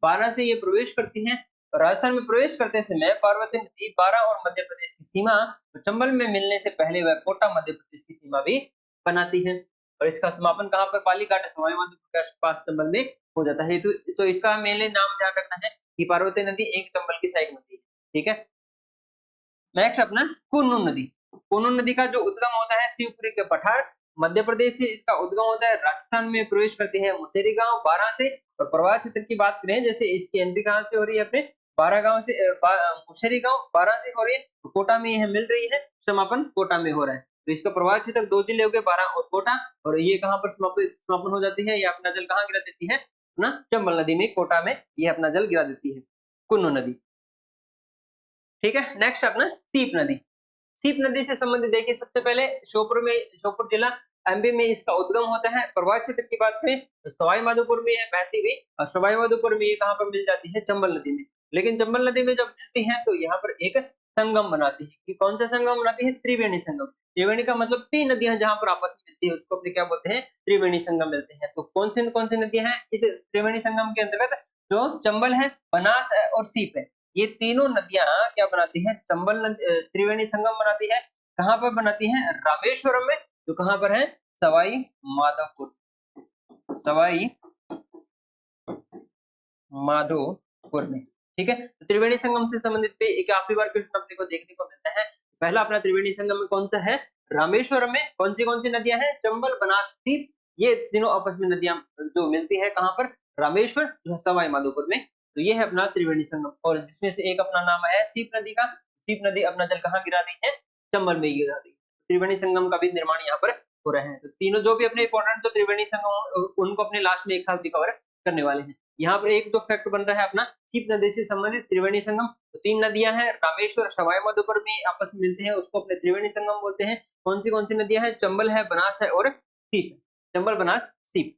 बारा से ये प्रवेश करती है। राजस्थान में प्रवेश करते समय पार्वती नदी बारा और मध्य प्रदेश की सीमा, तो चंबल में मिलने से पहले वह कोटा मध्य प्रदेश की सीमा भी बनाती है। और इसका समापन कहां पर, पालीघाट सवाई माधोपुर के पास चंबल में हो जाता है। तो इसका मेनली नाम ध्यान रखना है कि पार्वती नदी एक चंबल की सहायक नदी है। ठीक है, नेक्स्ट अपना कुन्नू नदी। कुन्नू नदी का जो उद्गम होता है शिवपुरी के पठार, मध्य प्रदेश से इसका उद्गम होता है। राजस्थान में प्रवेश करती है मुसेरी गांव, बारा से। और प्रवाह क्षेत्र की बात करें, जैसे इसकी एंट्री कहां से हो रही है, अपने बारा गांव से, मुसेरी गांव बारा से हो रही है, तो कोटा में यह मिल रही है, समापन कोटा में हो रहा है। तो इसका प्रवाह क्षेत्र दो जिले हो गए, बारा और कोटा। और ये कहां पर समापन हो जाती है, ये अपना जल कहां गिरा देती है, अपना चंबल नदी में, कोटा में ये अपना जल गिरा देती है, कुन्नू नदी। ठीक है, नेक्स्ट अपना सीप नदी। सीप नदी से संबंधित देखिए, सबसे पहले श्योपुर जिला एमपी में इसका उद्गम होता है। प्रवाह क्षेत्र की बात करें तो सवाई माधोपुर में यह बहती हुई, और सवाई माधोपुर में ये कहां पर मिल जाती है, चंबल नदी में। लेकिन चंबल नदी में जब मिलती है तो यहाँ पर एक संगम बनाती है। कि कौन सा संगम बनाती है, त्रिवेणी संगम। त्रिवेणी का मतलब तीन नदियां जहां पर आपस में मिलती है उसको अपने क्या बोलते हैं, त्रिवेणी संगम मिलते हैं। तो कौन सी नदियां हैं इस त्रिवेणी संगम के अंतर्गत, जो चंबल है, बनास है और सीप है, ये तीनों नदियां क्या बनाती है, त्रिवेणी संगम बनाती है। कहां पर बनाती है, रामेश्वरम में, जो कहां पर है, सवाई माधोपुर। सवाई माधोपुर में। ठीक है, तो त्रिवेणी संगम से संबंधित पे एक काफी बार क्वेश्चन अपने को देखने को मिलता है। पहला अपना त्रिवेणी संगम में कौन सा है? रामेश्वरम में कौन सी नदियां हैं? चंबल, बनास, सीप, ये तीनों आपस में नदियां जो मिलती है कहां पर? रामेश्वर जो है सवाई माधोपुर में। तो ये है अपना त्रिवेणी संगम, और जिसमें से एक अपना नाम है सीप नदी का। सीप नदी अपना जल कहाँ गिरा रही है? चंबल में गिरा रही है। त्रिवेणी संगम का भी निर्माण यहाँ पर हो रहे हैं। तो तीनों जो भी अपने इंपॉर्टेंट तो त्रिवेणी संगम उनको अपने लास्ट में एक साथ भी कवर करने वाले हैं। यहाँ पर एक तो फैक्ट बन रहा है अपना सीप नदी से संबंधित त्रिवेणी संगम। तो तीन नदियां हैं, रामेश्वर सवाई माधोपुर में आपस में मिलते हैं, उसको अपने त्रिवेणी संगम बोलते हैं। कौन सी नदियां हैं? चंबल है, बनास है और सीप है। चंबल, बनास, सीप।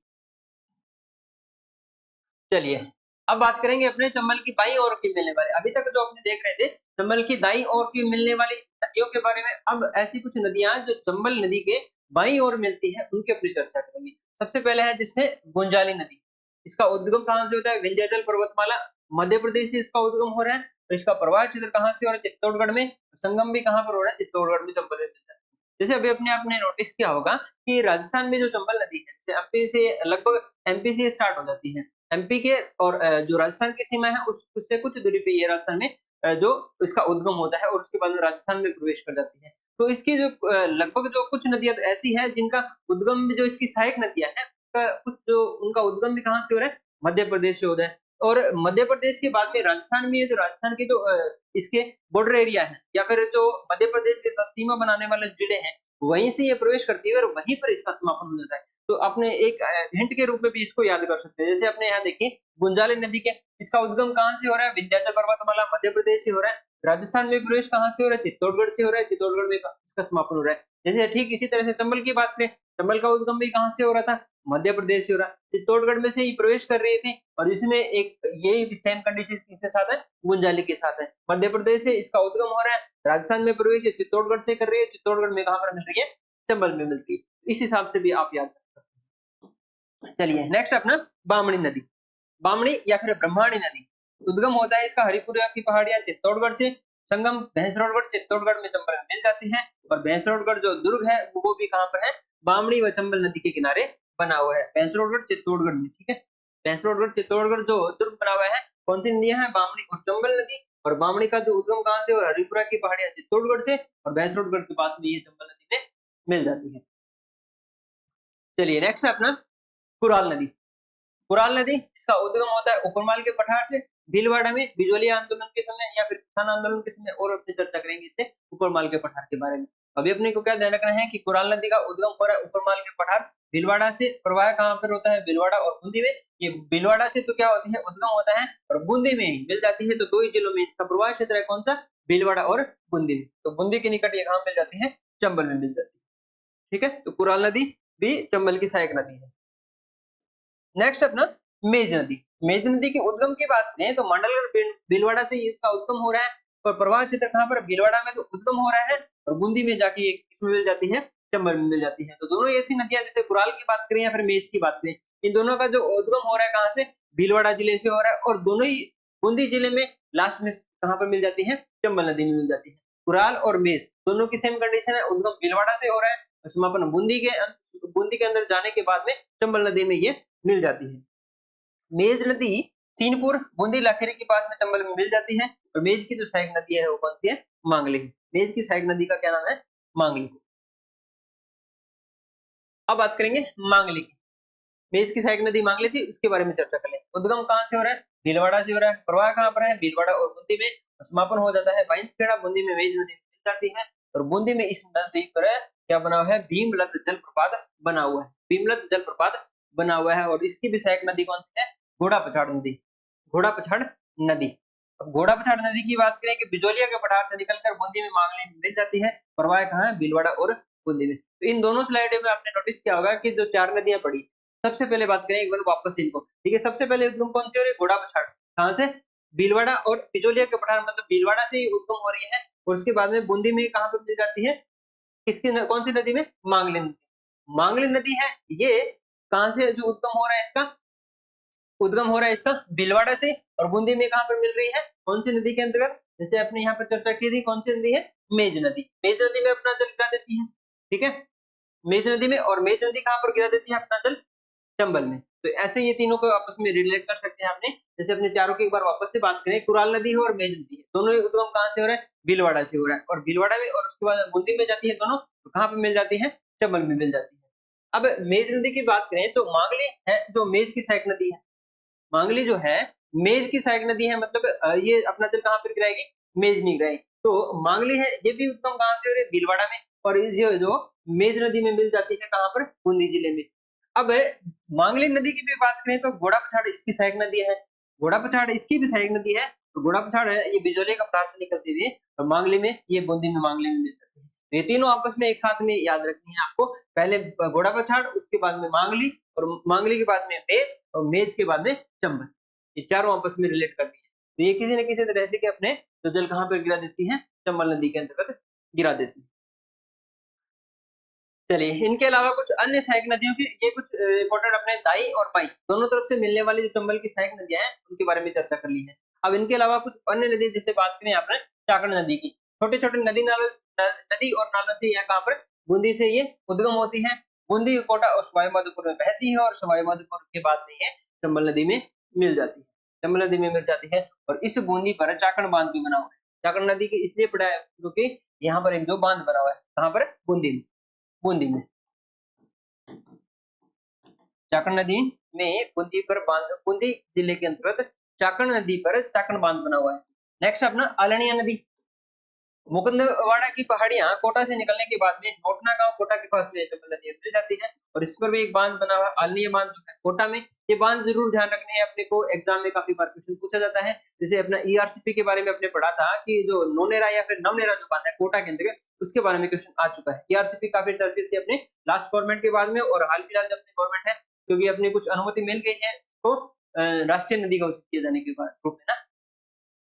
चलिए अब बात करेंगे अपने चंबल की बाईं ओर की मिलने वाली, अभी तक जो अपने देख रहे थे चंबल की दाईं ओर की मिलने वाली नदियों के बारे में। अब ऐसी कुछ नदियां जो चंबल नदी के बाईं ओर मिलती है उनकी अपनी चर्चा करेंगे। सबसे पहले है जिसमें गुंजाली नदी। इसका उद्गम कहां से होता है? विंध्याचल पर्वतमाला, मध्य प्रदेश से इसका उद्गम हो रहा है। तो इसका प्रवाह क्षेत्र कहां से हो रहा है? चित्तौड़गढ़ में। संगम भी कहां पर हो रहा है? चित्तौड़गढ़ में चंबल में मिलता है। जैसे अभी अपने आपने नोटिस किया होगा कि राजस्थान में जो चंबल नदी है एमपी से लगभग एमपी से स्टार्ट हो जाती है। एमपी के और जो राजस्थान की सीमा है उससे कुछ दूरी पे ये राजस्थान में जो इसका उद्गम होता है और उसके बाद में राजस्थान में प्रवेश कर जाती है। तो इसकी जो लगभग जो कुछ नदियां तो ऐसी है जिनका उद्गम जो इसकी सहायक नदियां हैं कुछ जो उनका उद्गम भी कहाँ से हो रहा है? मध्य प्रदेश से हो रहा है। और मध्य प्रदेश के बाद में राजस्थान में जो राजस्थान की जो इसके बॉर्डर एरिया है या फिर जो मध्य प्रदेश के साथ सीमा बनाने वाले जिले हैं वहीं से ये प्रवेश करती है और वहीं पर इसका समापन हो जाता है। तो आपने एक हिंट के रूप में भी इसको याद कर सकते हैं। जैसे अपने यहाँ देखिए गुंजाली नदी के इसका उद्गम कहाँ से हो रहा है? विंध्याचल पर्वतमाला मध्य प्रदेश से हो रहा है। राजस्थान में प्रवेश कहाँ से हो रहा है? चित्तौड़गढ़ से हो रहा है। चित्तौड़गढ़ में इसका समापन हो रहा है। जैसे ठीक इसी तरह से चंबल की बात करें, चंबल का उद्गम भी कहाँ से हो रहा था? मध्य प्रदेश से हो रहा है। चित्तौड़गढ़ में से ही प्रवेश कर रहे थे और इसमें एक यही सेम कंडीशन किसके साथ है? गुंजाली के साथ है। मध्य प्रदेश से इसका उद्गम हो रहा है, राजस्थान में प्रवेश चित्तौड़गढ़ से कर रही है। चित्तौड़गढ़ में कहां पर मिल रही है? चंबल में मिलती है। इस हिसाब से भी आप याद कर सकते हैं। चलिए नेक्स्ट अपना बामणी नदी। बामणी या फिर ब्रह्माणी नदी उद्गम होता है इसका हरिपुरा की पहाड़ियां चित्तौड़गढ़ से। संगम भैंसरोडगढ़ चित्तौड़गढ़ में चंबल में मिल जाती है। और भैंसरोडगढ़ जो दुर्ग है वो भी कहां पर है? बामणी व चंबल नदी के किनारे बना हुआ है। भैंसरोडगढ़ चित्तौड़गढ़ में। ठीक है, भैंसरोडगढ़ चित्तौड़गढ़ जो दुर्ग बना हुआ है कौन सी नदियां हैं? बामणी और चंबल नदी। और बामणी का जो उद्गम कहां से? और हरिपुरा की पहाड़ियां चित्तौड़गढ़ से और भैंसरोडगढ़ के पास में ये चंबल नदी में मिल जाती है। चलिए नेक्स्ट है अपना कुराल नदी। कुराल नदी इसका उद्गम होता है उपरमाल के पठार से। भीलवाड़ा में बिजोलिया आंदोलन के समय या फिर किसान आंदोलन के समय और अपनी चर्चा करेंगे इससे उपरमाल के पठार के बारे में। अभी अपने को क्या ध्यान रखना है कि कुराल नदी का उद्गम हो रहा है उपरमाल के पठार। भीलवाड़ा से प्रवाह कहाँ पर होता है? भीलवाड़ा और बूंदी में। ये भीलवाड़ा से तो क्या होती है? उद्गम होता है और बूंदी में ही मिल जाती है। तो दो ही जिलों में इसका प्रवाह क्षेत्र है कौन सा? भीलवाड़ा और बूंदी में। तो बूंदी के निकट ये कहाँ मिल जाती है? चंबल में मिल जाती है। ठीक है, तो कुराल नदी भी चंबल की सहायक नदी है। नेक्स्ट अपना मेज नदी। मेज नदी के उद्गम की बात करें तो मंडलगढ़ भीलवाड़ा से इसका उद्गम हो रहा है और प्रवाह क्षेत्र कहां पर? भीलवाड़ा में तो उद्गम हो रहा है और बूंदी में जाके ये किसमें मिल जाती है? चंबल में मिल जाती है। तो दोनों ऐसी नदियां जैसे कुराल की बात करें या फिर मेज की बात करें, इन दोनों का जो उद्गम हो रहा है कहां से? भीलवाड़ा जिले से हो रहा है और दोनों ही बूंदी जिले में लास्ट में कहां पर मिल जाती है? चंबल नदी में मिल जाती है। कुराल और मेज दोनों की सेम कंडीशन है, उद्गम भीलवाड़ा से हो रहा है, समापन बूंदी के अंदर जाने के बाद में चंबल नदी में ये मिल जाती है। मेज नदी सीनपुर बूंदी लाखेरी के पास में चंबल में मिल जाती है और मेज की जो सहायक नदी है वो कौन सी है? मांगली। मेज की सहायक नदी का क्या नाम है? मांगली। अब बात करेंगे मांगली की। मेज की सहायक नदी मांगली थी, उसके बारे में चर्चा कर लें। उद्गम कहां से हो रहा है? भीलवाड़ा से हो रहा है। प्रवाह कहां पर है? भीलवाड़ा और बूंदी में। समापन हो जाता है बाइंसखेड़ा बूंदी में मेज नदी मिल जाती है और बूंदी में इस नदी पर क्या बना हुआ है? भीमलत जलप्रपात बना हुआ है। भीमलत जलप्रपात बना हुआ है और इसकी भी सहायक नदी कौन सी है? घोड़ा पछाड़ नदी। घोड़ा पछाड़ नदी। अब घोड़ा पछाड़ नदी की बात करें कि बिजोलिया के पठार से निकलकर बूंदी में मांगली में मिल जाती है। प्रवाह कहां है? भीलवाड़ा और बूंदी में। तो इन दोनों स्लाइड में आपने नोटिस किया होगा कि जो चार नदियां पड़ी, सबसे पहले बात करें एक बार वापस इनको। ठीक है, सबसे पहले उद्गम कौन सी हो रही है? घोड़ा पछाड़। कहां से? भीलवाड़ा और बिजोलिया के पठार, मतलब भीलवाड़ा से ही उद्गम हो रही है और उसके बाद में बूंदी में कहां पर मिल जाती है? कौन सी नदी में? मांगली नदी। मांगली नदी है ये कहां से जो उद्गम हो रहा है इसका? उद्गम हो रहा है इसका भीलवाड़ा से और बूंदी में कहां पर मिल रही है? कौन सी नदी के अंतर्गत? जैसे अपने यहाँ पर चर्चा की थी, कौन सी नदी है? मेज नदी। मेज नदी में अपना जल गिरा देती है। ठीक है, मेज नदी में, और मेज नदी कहां पर गिरा देती है अपना जल? चंबल में। तो ऐसे ये तीनों को आपस में रिलेट कर सकते हैं आपने। जैसे अपने चारों की एक बार वापस से बात करें, कुराल नदी है और मेज नदी है, दोनों ही उद्गम कहाँ से हो रहा है? भीलवाड़ा से हो रहा है, और भीलवाड़ा में और उसके बाद बूंदी में जाती है दोनों, तो कहाँ पे मिल जाती है? चंबल में मिल जाती है। अब मेज नदी की बात करें तो मांगली है जो मेज की सहायक नदी है। मांगली जो है मेज की सहायक नदी है, मतलब ये अपना जल कहाँ पर गिराएगी? मेज में गिराएगी। तो मांगली है ये भी उद्गम कहाँ से हो रही है? भीलवाड़ा में, और ये जो मेज नदी में मिल जाती है कहाँ पर? बूंदी जिले में। अब मांगली नदी की भी बात करें तो घोड़ा पछाड़ इसकी सहायक नदी है, घोड़ा पछाड़ इसकी भी सहायक नदी है। तो घोड़ा पछाड़ है ये बिजोले का प्रार से निकलती हुई और मांगली में, ये बूंदी में मांगली में मिल जाती है। तो ये तीनों आपस में एक साथ में याद रखनी है आपको। पहले घोड़ा पछाड़, उसके बाद में मांगली, और मांगली के बाद में मेज, और मेज के बाद में चंबल। ये चारों आपस में रिलेट करती है। तो ये किसी न किसी तरह से कि अपने तो जल कहाँ पर गिरा देती है? चंबल नदी के अंतर्गत गिरा देती है। चलिए, इनके अलावा कुछ अन्य सहायक नदियों की ये कुछ इम्पोर्टेंट अपने दाई और बाई दोनों तरफ से मिलने वाली जो चंबल की सहायक नदियां हैं उनके बारे में चर्चा कर ली है। अब इनके अलावा कुछ अन्य नदी जैसे बात करें आपने चाकण नदी की, छोटे छोटे नदी नालों नदी और नालों से यह कहाँ पर? बूंदी से ये उद्गम होती है। बूंदी कोटा और सवाई माधोपुर में बहती है, और सवाई माधोपुर के बाद में ये चंबल नदी में मिल जाती है। चंबल नदी में मिल जाती है, और इस बूंदी पर चाकण बांध भी बना हुआ है। चाकण नदी की इसलिए पड़ा है क्योंकि यहाँ पर एक जो बांध बना हुआ है, कहाँ पर? बूंदी में। बूंदी में चाकण नदी में बूंदी पर बांध, बूंदी जिले के अंतर्गत चाकण नदी पर चाकण बांध बना हुआ है। नेक्स्ट अपना आलनिया नदी, मुकुंदवाड़ा की पहाड़ियां कोटा से निकलने के बाद में नोटना गांव कोटा के पास में चंबल नदी मिल जाती है, और इस पर भी एक बांध बना हुआ है, आलनिया बांध जो है कोटा में। ये बांध जरूर ध्यान रखने हैं अपने को, एग्जाम में काफी बार क्वेश्चन पूछा जाता है। जैसे अपना ईआरसीपी के बारे में अपने पढ़ा था कि जो नोनेरा या फिर नवनेरा जो बांध है कोटा के अंतर्गत, उसके बारे में क्वेश्चन आ चुका है। ईआरसीपी काफी चर्चित थी अपने लास्ट गवर्नमेंट के बाद में, और हाल फिलहाल जब अपनी गवर्नमेंट है, क्योंकि अपने कुछ अनुमति मिल गई है तो राष्ट्रीय नदी घोषित किए जाने के बाद रूप में ना,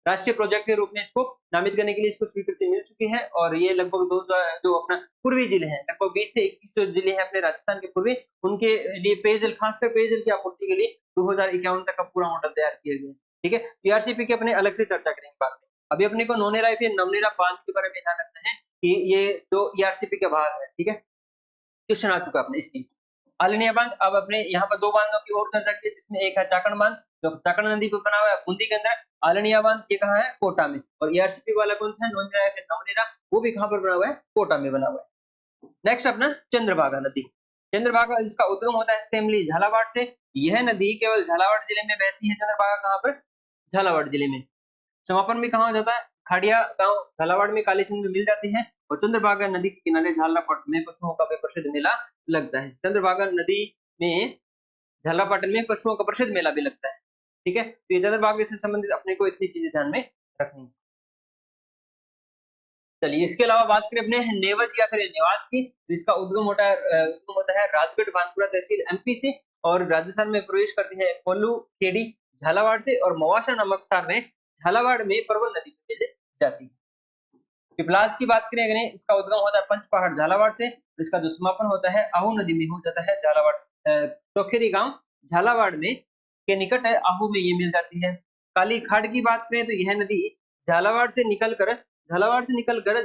राष्ट्रीय प्रोजेक्ट के रूप में इसको नामित करने के लिए इसको स्वीकृति मिल चुकी है। और ये लगभग दो जो अपना पूर्वी जिले हैं, लगभग 20 से 21 जो जिले हैं अपने राजस्थान के पूर्वी, उनके लिए पेयजल, खासकर पेयजल की आपूर्ति के लिए 2051 तक का पूरा मॉडल तैयार किया गया है। ठीक है, पीआरसीपी की अपने अलग से चर्चा करेंगे बाद में। अभी अपने को नोनेरा फिर नवनेरा बांध के बारे में ध्यान रखना है कि ये जो ईआरसीपी का भाग है, ठीक है, क्वेश्चन आ चुका है अपने इसकी। आलिनिया बांध, अब अपने यहाँ पर दो बांधों की और चर्चा की, जिसमें एक है चाकण बांध जो चाकण नदी पर बना हुआ है बूंदी के अंदर। आलिनिया बांध ये कहाँ है? कोटा में। और ईआरसीपी वाला कौन सा है? नोनेरा या फिर नवनेरा, वो भी कहाँ पर बना हुआ है? कोटा में बना हुआ है। नेक्स्ट अपना चंद्रभागा नदी, चंद्रभागा इसका उद्गम होता है सेमली झालावाड़ से। यह नदी केवल झालावाड़ जिले में बहती है। चंद्रभागा कहाँ पर? झालावाड़ जिले में। समापन भी कहाँ हो जाता है? खाड़िया गांव झालावाड़ में काली सिंध में मिल जाती है। और चंद्रभागा नदी के किनारे झालरापाटन में पशुओं का भी प्रसिद्ध मेला लगता है। चंद्रभागा नदी में झालरापाटन में पशुओं का प्रसिद्ध मेला भी लगता है। ठीक है, तो ये चंद्रभागा से संबंधित अपने को इतनी चीजें ध्यान में रखनी है। चलिए, इसके अलावा बात करें अपने नेवज या फिर नेवाज की, तो इसका उद्गम होता है राजगढ़ बांकुड़ा तहसील एमपी से, और राजस्थान में प्रवेश करती है कोल्लू खेड़ी झालावाड़ से, और मवासा नामक स्थान में झालावाड़ में परवन नदी में मिल जाती है। पिपलाज की बात करें अगर, इसका उद्गम होता है पंचपहाड़ झालावाड़ से, और इसका जो समापन होता है आहू नदी में हो जाता है। झालावाड़ चौखेरी गांव झालावाड़ में के निकट है, आहू में ये मिल जाती है। काली खाड़ की बात करें तो यह नदी झालावाड़ से निकलकर झालावाड़ से निकलकर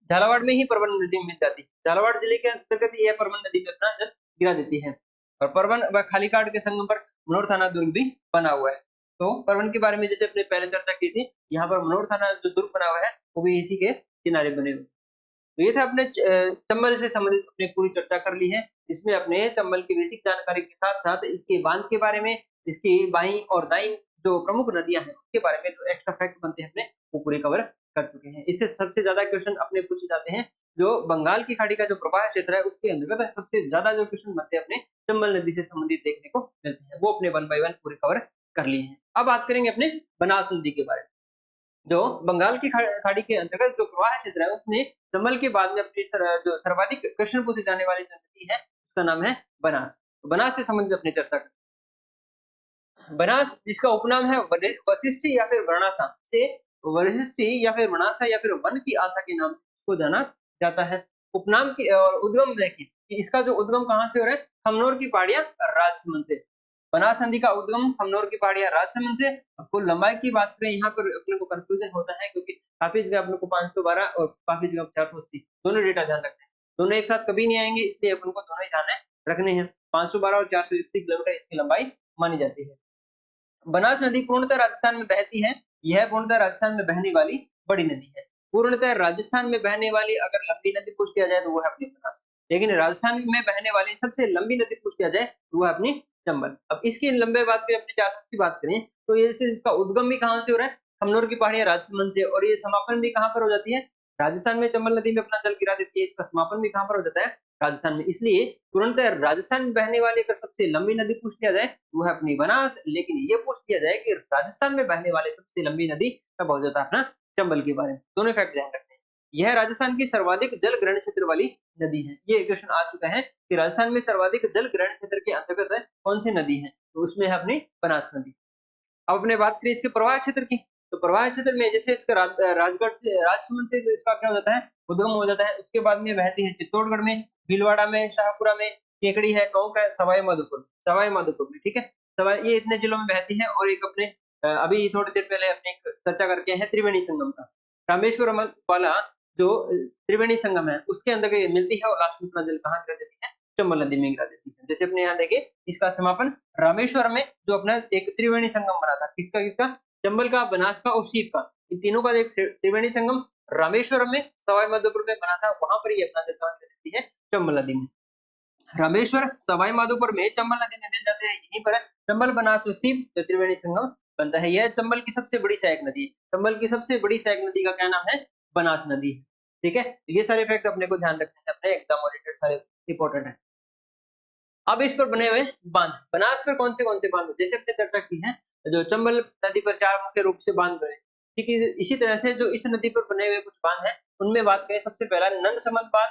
झालावाड़ में ही परवन नदी में मिल जाती है। झालावाड़ जिले के अंतर्गत यह परवन नदी में अपना जल गिरा देती है। और परवन व खालीकाट के संगम पर मनोर थाना दुर्ग भी बना हुआ है। तो परवन के बारे में जैसे अपने पहले चर्चा की थी, यहाँ पर मनोर थाना जो दुर्ग बना हुआ है वो भी इसी के किनारे बने हुए। तो ये था अपने चंबल से संबंधित अपने पूरी चर्चा कर ली है। इसमें अपने चंबल की बेसिक जानकारी के साथ साथ इसके बांध के बारे में, इसकी बाई और दाई जो प्रमुख नदियां हैं उसके बारे में जो एक्स्ट्रा फैक्ट बनते हैं अपने वो पूरे कवर कर चुके हैं। इससे सबसे ज्यादा क्वेश्चन अपने पूछे जाते हैं जो बंगाल की खाड़ी का जो प्रवाह क्षेत्र है उसके अंतर्गत सबसे ज्यादा जो क्वेश्चन बनते हैं अपने चंबल नदी से संबंधित देखने को मिलते हैं, वो अपने 1 बाय 1 पूरे कवर कर लिए हैं। अब बात करेंगे अपने बनास नदी के बारे में। जो बंगाल की खाड़ी के अंतर्गत जो प्रवाह क्षेत्र है उसमें चंबल के बाद में अपनी जो सर्वाधिक क्वेश्चन पूछे जाने वाली जो नदी है उसका नाम है बनास। तो बनास से संबंधित अपनी चर्चा करते हैं। बनास जिसका उपनाम है वशिष्ठी या फिर वर्णासा से, वशिष्ठी या फिर वर्णासा या फिर वन की आशा के नाम से इसको जाना जाता है। उपनाम की और उद्गम देखिए कि इसका जो उद्गम कहाँ से हो रहा है? खमनोर की पहाड़ियां राजसमंद से। बनास नदी का उद्गम खमनोर की पहाड़ियां राजसमंद से। कुल लंबाई की बात करें यहाँ पर अपने को कंफ्यूजन होता है क्योंकि काफी जगह अपने को 512 और काफी जगह 480 दोनों डेटा ध्यान रखना है। दोनों एक साथ कभी नहीं आएंगे, इसलिए अपन को दोनों ही ध्यान रखने हैं। 512 और 480 किलोमीटर इसकी लंबाई मानी जाती है। बनास नदी पूर्णतः राजस्थान में बहती है। यह पूर्णतः राजस्थान में बहने वाली बड़ी नदी है। पूर्णतः राजस्थान में बहने वाली अगर लंबी नदी पूछ किया जाए तो वो है अपनी बनास। लेकिन राजस्थान में बहने वाली सबसे लंबी नदी पूछ किया जाए तो वो है अपनी चंबल। अब इसकी लंबे बात करें, अपने 400 की बात करें तो ये इसका उद्गम भी कहाँ से हो रहा है? खमनोर की पहाड़ियां राजसमंद से, और ये समापन भी कहाँ पर हो जाती है? राजस्थान में चंबल नदी में अपना जल गिरा देती है। इसका समापन भी कहाँ पर हो जाता है? राजस्थान में। इसलिए तुरंत राजस्थान में बहने वाली अगर सबसे लंबी नदी पूछ लिया जाए वो है अपनी बनास। लेकिन ये पूछ लिया जाए कि राजस्थान में बहने वाली सबसे लंबी नदी, तब हो जाता है अपना चंबल के बारे में। दोनों फैक्ट ध्यान रखते हैं। यह राजस्थान की सर्वाधिक जल ग्रहण क्षेत्र वाली नदी है। ये क्वेश्चन आ चुका है कि राजस्थान में सर्वाधिक जल ग्रहण क्षेत्र के अंतर्गत कौन सी नदी है, तो उसमें है अपनी बनास नदी। अब अपने बात करें इसके प्रवाह क्षेत्र की, तो प्रवाह क्षेत्र में जैसे इसका राजगढ़ से, राजसमंद से इसका क्या हो जाता है? उद्गम हो जाता है। उसके बाद में बहती है चित्तौड़गढ़ में, भीलवाड़ा में, शाहपुरा में, केकड़ी है, टोंक है, सवाई माधोपुर में। ठीक है, सवाई, ये इतने जिलों में बहती है। और एक अपने अभी थोड़ी देर पहले अपने एक चर्चा करके है त्रिवेणी संगम का, रामेश्वरम वाला जो त्रिवेणी संगम है उसके अंदर ये मिलती है, और लास्ट में अपना जल कहाँ गिरा देती है? चंबल नदी में गिरा देती है। जैसे अपने यहाँ देखिए इसका समापन रामेश्वर में जो अपना एक त्रिवेणी संगम बना था, किसका किसका? चंबल का, बनास का और सीप का, इन तीनों का एक त्रिवेणी संगम रामेश्वरम में, सवाई माधोपुर में बना था। वहां पर ये अपना जल कहाँ गिरा देती है? चंबल नदी में। रामेश्वर सवाई माधोपुर में चंबल नदी में मिल जाते हैं। यहीं पर चंबल, बनास और सीप जो त्रिवेणी संगम बनता है। यह चंबल की सबसे बड़ी सहायक नदी है। चंबल की सबसे बड़ी सहायक नदी का क्या नाम है? बनास नदी। ठीक है, ये सारे फैक्ट अपने को ध्यान रखने हैं, अपने एग्जाम ओरिएंटेड सारे इंपॉर्टेंट है। अब इस पर बने हुए बांध, बनास पर कौन से बांध, जैसे हमने चर्चा की है, जो चंबल नदी पर 4 मुख्य रूप से बांध बने। ठीक है, इसी तरह से जो इस नदी पर बने हुए कुछ बांध हैं, उनमें बात करें सबसे पहला नंदसमंद बांध,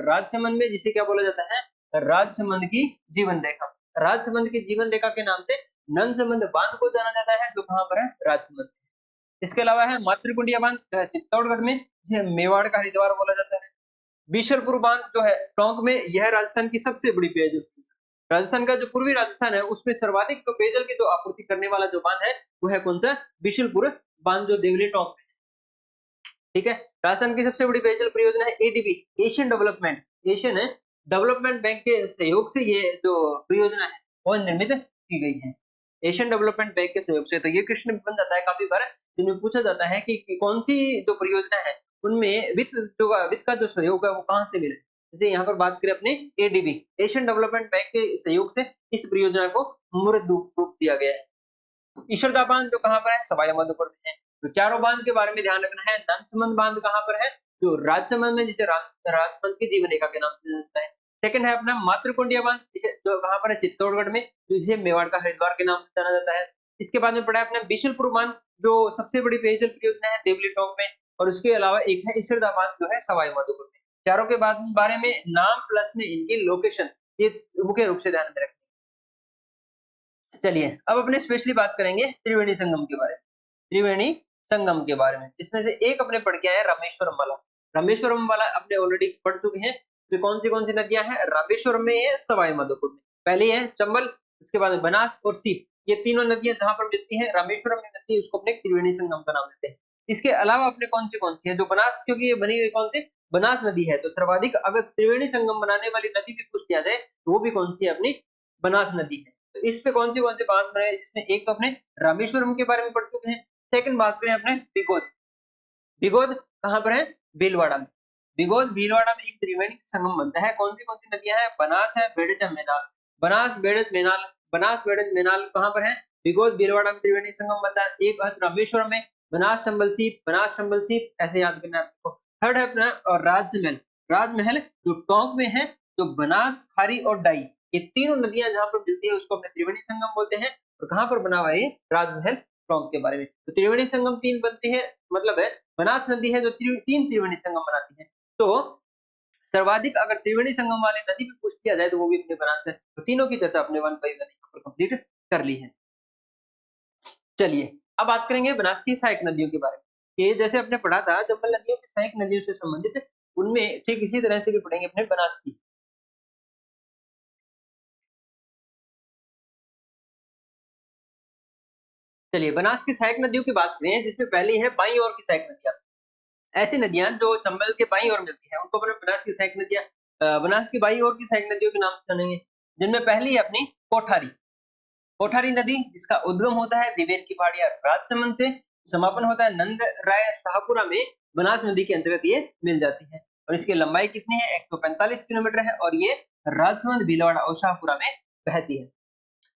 राजसमंद में, जिसे क्या बोला जाता है? राजसमंद की जीवन रेखा। राजसमंद की जीवन रेखा के नाम से नंदसमंद बांध को जाना जाता है, जो कहाँ पर है? राजसमंद। इसके अलावा है मातृकुंडिया बांध, जो है चित्तौड़गढ़ में, जिसे मेवाड़ का हरिद्वार बोला जाता है। बीशलपुर बांध जो है टोंक में, यह राजस्थान की सबसे बड़ी पेयजल, राजस्थान का जो पूर्वी राजस्थान है उसमें सर्वाधिक जो पेयजल की जो आपूर्ति करने वाला जो बांध है वो है कौन सा? बिशुलपुर बांध, जो देवली टोंक में। ठीक है, राजस्थान की सबसे बड़ी पेयजल परियोजना है एडीबी, एशियन डेवलपमेंट बैंक के सहयोग से ये जो परियोजना है वो निर्मित की गई है। एशियन डेवलपमेंट बैंक के सहयोग से। तो ये क्वेश्चन बन जाता है काफी बार, जिनमें पूछा जाता है कि कौन सी जो परियोजना है उनमें वित्त का जो सहयोग है वो कहाँ से मिले। जैसे यहाँ पर बात करें अपने एडीबी, एशियन डेवलपमेंट बैंक के सहयोग से इस परियोजना को मूर्त रूप दिया गया है। ईश्वरदा बांध जो कहाँ पर है? सवाई माधोपुर में है। तो चारों बांध के बारे में ध्यान रखना है। नंदसमंद बांध कहाँ पर है? जो राजसमंद में, जिसे राजसमंद की जीवन रेखा के नाम से जानता है। सेकंड है अपना मातृकुंडिया बांध, जिसे जो कहाँ पर है? चित्तौड़गढ़ में, जिसे मेवाड़ का हरिद्वार के नाम से जाना जाता है। इसके बाद में पड़ा है अपना बिशुलपुर बांध, जो सबसे बड़ी पेयजल परियोजना है देवली टोंक में। और उसके अलावा एक है ईश्वरदा बांध, जो है सवाई माधोपुर में। चारों के बाद बारे में नाम प्लस में इनकी लोकेशन, ये मुख्य रूप से ध्यान में रखें। चलिए अब अपने स्पेशली बात करेंगे त्रिवेणी संगम के बारे में। त्रिवेणी संगम के बारे में, इसमें से एक अपने पढ़ के आए रामेश्वरम वाला। रामेश्वरम वाला अपने ऑलरेडी पढ़ चुके हैं। तो कौन सी नदियां हैं? रामेश्वरम में है, सवाई माधोपुर में। पहली है चंबल, उसके बाद बनास और सीप, ये तीनों नदियां जहां पर मिलती है रामेश्वरम में मिलती है, उसको अपने त्रिवेणी संगम का नाम देते हैं। इसके अलावा अपने कौन सी है जो बनास, क्योंकि ये बनी हुई कौन सी? बनास नदी है, तो सर्वाधिक अगर त्रिवेणी संगम बनाने वाली नदी भी पूछ लिया जाए तो वो भी कौन सी है? अपनी बनास नदी है। तो इस पे कौन सी बात बनाए, जिसमें एक तो अपने रामेश्वरम के बारे में पढ़ चुके हैं। सेकंड बात करें अपने बिगोद। बिगोद कहाँ पर है? भीलवाड़ा में। बिगोद भीलवाड़ा में एक त्रिवेणी संगम बनता है। कौन सी नदियां हैं? बनास है, बेड़च है, मेनाल। बनास, बेड़च, मेनाल। बनास, बेड़च, मेनाल कहाँ पर है? बिगोद भीलवाड़ा में त्रिवेणी संगम बनता है। एक है रामेश्वरम में, बनास चंबल सीप, बनास चंबल सीप, ऐसे याद करना है आपको। थर्ड है अपना और राजमहल। राजमहल जो टोंक में है, जो बनास, खारी और डाई, ये तीनों नदियां जहां पर मिलती है उसको अपने त्रिवेणी संगम बोलते हैं। और कहां पर बना हुआ है ये? राजमहल टोंक के बारे में। तो त्रिवेणी संगम 3 बनती है, मतलब है बनास नदी है जो तीन त्रिवेणी संगम बनाती है। तो सर्वाधिक अगर त्रिवेणी संगम वाली नदी भी पूछ लिया जाए तो वो भी अपने बनास है। तो तीनों की चर्चा अपने 1 बाय 1 यहाँ पर कंप्लीट कर ली है। चलिए अब बात करेंगे बनास की सहायक नदियों के बारे में। ये जैसे आपने पढ़ा था चंबल नदियों की सहायक नदियों से संबंधित, उनमें ठीक इसी तरह से भी पढ़ेंगे अपने बनास की। चलिए बनास की सहायक नदियों की बात करें, जिसमें पहली है बाईं ओर की सहायक नदियां। ऐसी नदियां जो चंबल के बाईं ओर मिलती है उनको बनास की सहायक नदियां, बनास की बाईं ओर की सहायक नदियों के नाम से जानेंगे। जिनमें पहली है अपनी कोठारी। कोठारी नदी जिसका उद्गम होता है दिवेर की पहाड़ियां राजसमंद से, समापन होता है नंद राय शाहपुरा में, बनास नदी के अंतर्गत ये मिल जाती है। और इसकी लंबाई कितनी है? 145 किलोमीटर है और ये राजसमंद, भीलवाड़ा और शाहपुरा में बहती है।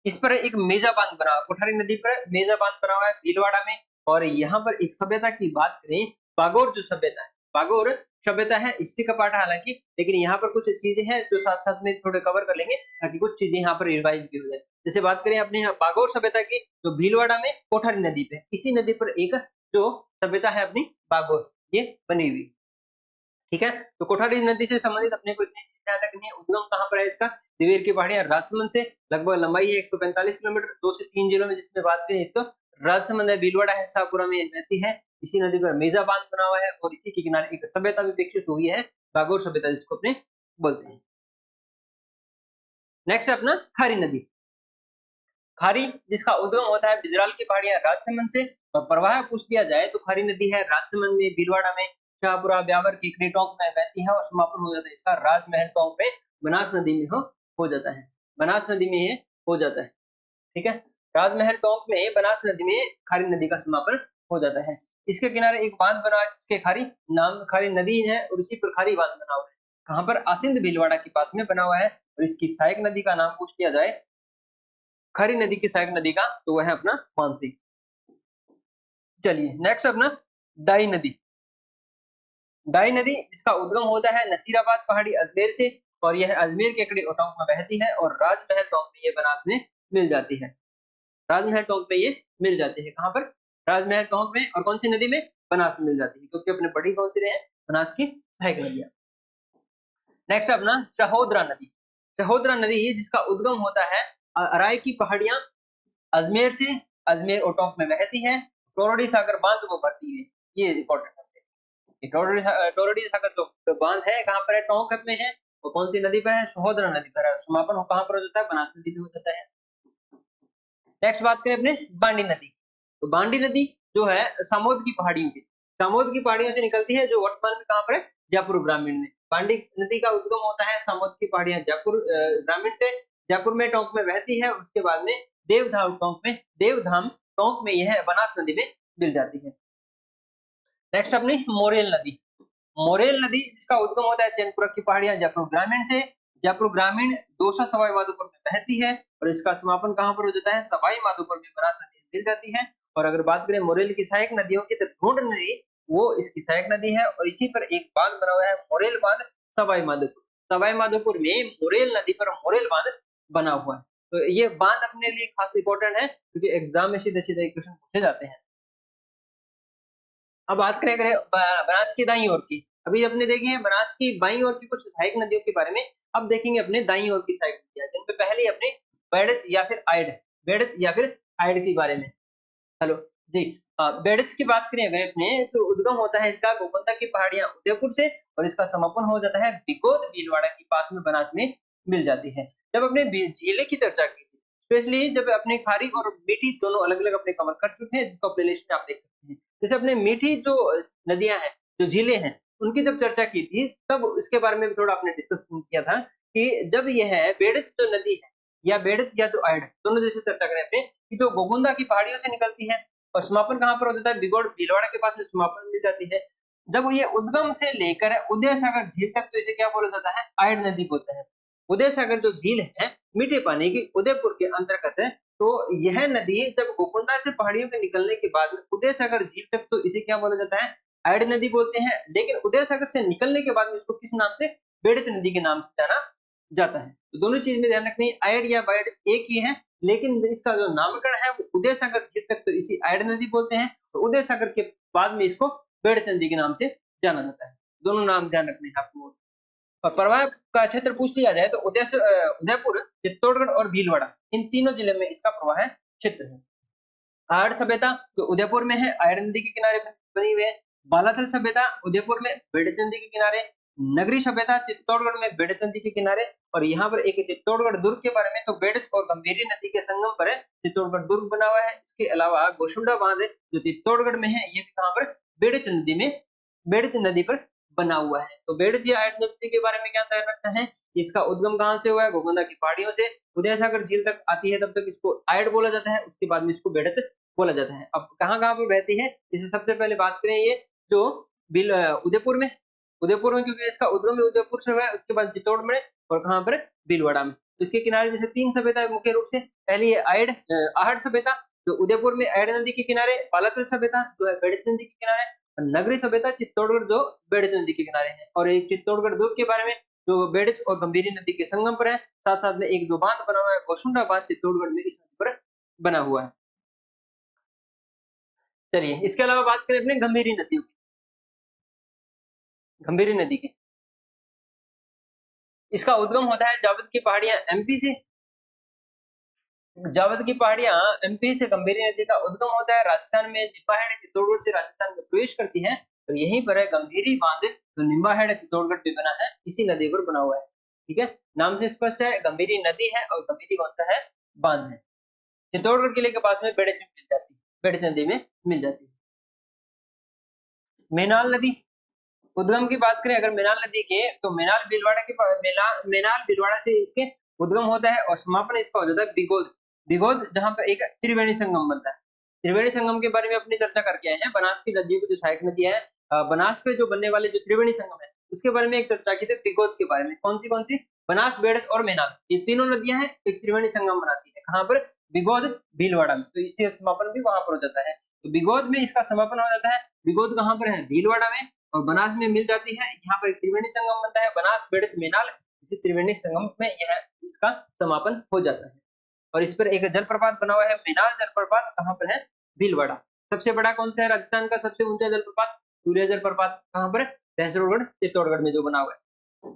इस पर एक मेजा बांध बना, कोठारी नदी पर मेजा बांध बना हुआ है भीलवाड़ा में। और यहाँ पर एक सभ्यता की बात करें, बागोर जो सभ्यता है, बागोर सभ्यता है, हिस्ट्री का पार्ट है हालांकि, लेकिन यहाँ पर कुछ चीजें हैं जो साथ साथ में थोड़े कवर कर लेंगे ताकि कुछ चीजें यहाँ पर रिवाइज भी हो जाए। जैसे बात करें अपने यहाँ बागोर सभ्यता की, तो भीलवाड़ा में कोठारी नदी पे, इसी नदी पर एक जो सभ्यता है अपनी बागोर, ये बनी हुई। ठीक है, तो कोठारी नदी से संबंधित अपने को इतनी चीज ध्यान रखनी है। उद्गम कहाँ पर है इसका? दिवेर की पहाड़ियां राजसमंद से, लगभग लंबाई है 145 किलोमीटर, 2 से 3 जिलों में जिसमें बात करें इसको राजसमंद है, भीलवाड़ा है, शाहपुरा में बहती है। इसी नदी पर मेजा बांध बना हुआ है और इसी के किनारे एक सभ्यता भी विकसित हुई है, बागोर सभ्यता जिसको अपने बोलते हैं। नेक्स्ट अपना खारी नदी। खारी जिसका उद्गम होता है बिजराल की पहाड़ियां राजसमंद से, और प्रवाह पूछ लिया जाए तो खारी नदी है राजसमंद में, भीलवाड़ा में, शाहपुरा, ब्यावर, केकड़ी, टोंक में बहती है और समापन हो जाता है इसका राजमहल टोंक में, बनास नदी में हो जाता है, बनास नदी में ये हो जाता है। ठीक है, राजमहल टोंक में, बनास नदी में खारी नदी का समापन हो जाता है। इसके किनारे एक बांध बना है जिसके खारी नाम, खारी नदी है और उसी पर खारी बांध बना हुआ है। कहाँ पर? आसिंद भीलवाड़ा के पास में बना हुआ है। और इसकी सहायक नदी का नाम पूछ लिया जाए, खारी नदी की सहायक नदी का, तो वह है अपना मानसी। चलिए नेक्स्ट अपना डाई नदी। डाई नदी इसका उद्गम होता है नसीराबाद पहाड़ी अजमेर से, और यह अजमेर के कड़ी टोंक में बहती है और राजमहल टोंक में ये बनास में मिल जाती है। राजमहल टोंक में ये मिल जाती है। कहाँ पर? राजमहल टोंक में। और कौन सी नदी में? बनास में मिल जाती है, क्योंकि अपने पढ़ी कौन सी रहे हैं? बनास की सहायक नदियां। नेक्स्ट अपना सहोदरा नदी। सहोदरा नदी जिसका उद्गम होता है अराय की पहाड़ियां अजमेर से, अजमेर और टोंक में बहती है, टोरडी सागर बांध को भरती है। ये इंपॉर्टेंट है। टोरडी सागर जो बांध है कहाँ पर है? टोंक में है। और कौन सी नदी पर है? सहोदरा नदी पर है। समापन कहाँ पर हो जाता है? बनास नदी में हो जाता है। नेक्स्ट बात करें अपने बांडी नदी। तो बांडी नदी जो है सामोद की पहाड़ियों की, सामोद की पहाड़ियों से निकलती है, जो वर्तमान में कहाँ पर है? जयपुर ग्रामीण में। बांडी नदी का उद्गम होता है सामोद की पहाड़ियां जयपुर ग्रामीण से, जयपुर में टोंक में बहती है, उसके बाद में देवधाम टोंक में यह बनास नदी में मिल जाती है। नेक्स्ट अपनी मोरेल नदी। मोरेल नदी जिसका उद्गम होता है चैनपुरा की पहाड़ियां जयपुर ग्रामीण से, जयपुर ग्रामीण दौसा सवाई माधोपुर में बहती है और इसका समापन कहाँ पर हो जाता है? सवाई माधोपुर में बनास नदी मिल जाती है। और अगर बात करें मोरेल की सहायक नदियों की, तो ढूंढ नदी वो इसकी सहायक नदी है और इसी पर एक बांध बना हुआ है मोरेल बांध सवाई माधोपुर। सवाई माधोपुर में मोरेल नदी पर मोरेल बांध बना हुआ है। तो ये बांध अपने लिए खास इंपॉर्टेंट है क्योंकि एग्जाम में सीधे सीधे क्वेश्चन पूछे जाते हैं। अब बात करें बनास की दाईं ओर की। अभी अपने देखे हैं बनास की बाईं ओर की कुछ सहायक नदियों के बारे में। अब देखेंगे अपने दाईं ओर की सहायक नदियां, जिनपे पहले अपने बेड़च या फिर आइड, बेड़च या फिर आइड के बारे में। हेलो जी, बेड़च की बात करें अगर अपने, तो उद्गम होता है इसका गोकंदा की पहाड़ियां उदयपुर से और इसका समापन हो जाता है बिगोद भीलवाड़ा के पास में बनास में मिल जाती है। जब अपने झीले की चर्चा की थी, स्पेशली जब अपने खारी और मीठी दोनों अलग अलग अपने कवर कर चुके हैं, जिसको प्ले लिस्ट में आप देख सकते हैं। जैसे अपने मीठी जो नदियां हैं, जो झीलें हैं, उनकी जब चर्चा की थी तब इसके बारे में भी थोड़ा आपने डिस्कस किया था कि जब यह बेड़च जो नदी है या बेड़च या जो आइड, दोनों जैसे चर्चा करें अपने कि जो गोगुंदा की पहाड़ियों से निकलती है और समापन कहाँ पर हो जाता है? बिगोड़ भीलवाड़ा के पास में समापन मिल जाती है। जब ये उद्गम से लेकर उदय सागर झील तक, तो इसे क्या बोला जाता है? आइड नदी बोलते हैं। उदय सागर जो झील है मीठे पानी की उदयपुर के अंतर्गत है, तो यह नदी जब गोकुंदा से पहाड़ियों के निकलने के बाद में उदय सागर झील तक, तो इसे क्या बोला जाता है? आइड नदी बोलते हैं। लेकिन उदय सागर से निकलने के बाद में इसको किस नाम से? बेड़च नदी के नाम से जाना जाता है। तो दोनों चीज में ध्यान रखनी है, आइड या बाइड एक ही है, लेकिन इसका जो नामकरण है वो उदय सागर झील तक, तो इसी आइड नदी बोलते हैं और उदय सागर के बाद में इसको बेड़च नदी के नाम से जाना जाता है। दोनों नाम ध्यान रखने हैं आपको। और प्रवाह का क्षेत्र पूछ लिया जाए तो उदयपुर, चित्तौड़गढ़ और भीलवाड़ा, इन तीनों जिले में इसका प्रवाह क्षेत्र है। आर्ड सभ्यता जो उदयपुर में है, आयरन नदी के किनारे बनी हुई है। बालाथल सभ्यता उदयपुर में, बेड़च नदी के किनारे। नगरी सभ्यता चित्तौड़गढ़ में, बेड़च नदी के किनारे। और यहाँ पर एक चित्तौड़गढ़ दुर्ग के बारे में, तो बेड़च और गंभीरी नदी के संगम पर है चित्तौड़गढ़ दुर्ग बना हुआ है। इसके अलावा गोशुंडा बांध जो चित्तौड़गढ़ में है, ये भी कहाँ पर? बेड़च नदी में, बेड़च नदी पर बना हुआ है। तो बेडज या आयड नदी के बारे में क्या ध्यान रखना है, इसका उद्गम कहाँ से हुआ है, गोगंदा की पहाड़ियों से उदय सागर झील तक आती है, तब तक इसको आयड बोला जाता है, उसके बाद में इसको बेडज बोला जाता है। अब कहाँ-कहाँ पे बहती है, इसे सबसे पहले बात करें, ये जो उदयपुर में, क्योंकि इसका उद्गम उदयपुर से हुआ है, उसके बाद चित्तौड़ में और कहाँ पर, भीलवाड़ा में। तो इसके किनारे जैसे 3 सभ्यता है मुख्य रूप से, पहली है आहट सभ्यता जो उदयपुर में ऐड नदी के किनारे, पालातल सभ्यता जो है बेडज नदी के किनारे, और नगरी सभ्यता चित्तौड़गढ़ जो बेडज नदी के किनारे है। और एक चित्तौड़गढ़ दुर्ग के बारे में जो बेडज और गंभीरी नदी के संगम पर है, साथ-साथ में एक जो बांध बना हुआ है गोशुंडा बांध चित्तौड़गढ़ में इस नदी पर बना हुआ है। चलिए इसके अलावा बात करें अपने गंभीरी नदियों की, गंभीरी नदी की। इसका उद्गम होता है जावद की पहाड़ियां एमपी से, जावद की पहाड़ियां एमपी से, गंभीरी नदी का उद्गम होता है राजस्थान में, निम्बाहेड़ चित्तौड़गढ़ से राजस्थान में प्रवेश करती है और यहीं पर है गंभीरी बांध जो निम्बाहेड़ चित्तौड़गढ़ पे बना है, इसी नदी पर बना हुआ है। ठीक है, नाम से स्पष्ट है, गंभीरी नदी है और गंभीरी कौन सा है, बांध है। चित्तौड़गढ़ किले के पास में बेडज मिल जाती है, बेडज नदी में मिल जाती है। मेनाल नदी, उद्गम की बात करें अगर मेनाल नदी के, तो मेनाल भीलवाड़ा से इसके उद्गम होता है और समापन इसका हो जाता है बिगोद, जहां पर एक त्रिवेणी संगम बनता है। त्रिवेणी संगम के बारे में अपनी चर्चा करके आए हैं, बनास की नदियों की जो सहायक नदी है, बनास पे जो बनने वाले जो त्रिवेणी संगम है उसके बारे में एक चर्चा की थी, बिगोद के बारे में। कौन सी, बनास, बेड़त और मेनाल, ये तीनों नदियां हैं, एक त्रिवेणी संगम बनाती है, कहाँ पर, बिगोद भीलवाड़ा में। तो इससे समापन भी वहां पर हो जाता है, तो बिगोद में इसका समापन हो जाता है। बिगोद कहाँ पर है, भीलवाड़ा में, और बनास में मिल जाती है, यहाँ पर एक त्रिवेणी संगम बनता है, बनास, बेड़त, मेनाल, इसी त्रिवेणी संगम में यह इसका समापन हो जाता है। और इस पर एक जलप्रपात बना हुआ है, मेनाल जलप्रपात, कहाँ पर है, भीलवाड़ा। सबसे बड़ा कौन सा है, राजस्थान का सबसे ऊंचा जलप्रपात, सूर्य जलप्रपात, कहाँ पर, भैंसरोगढ़ चित्तौड़गढ़ में जो बना हुआ है।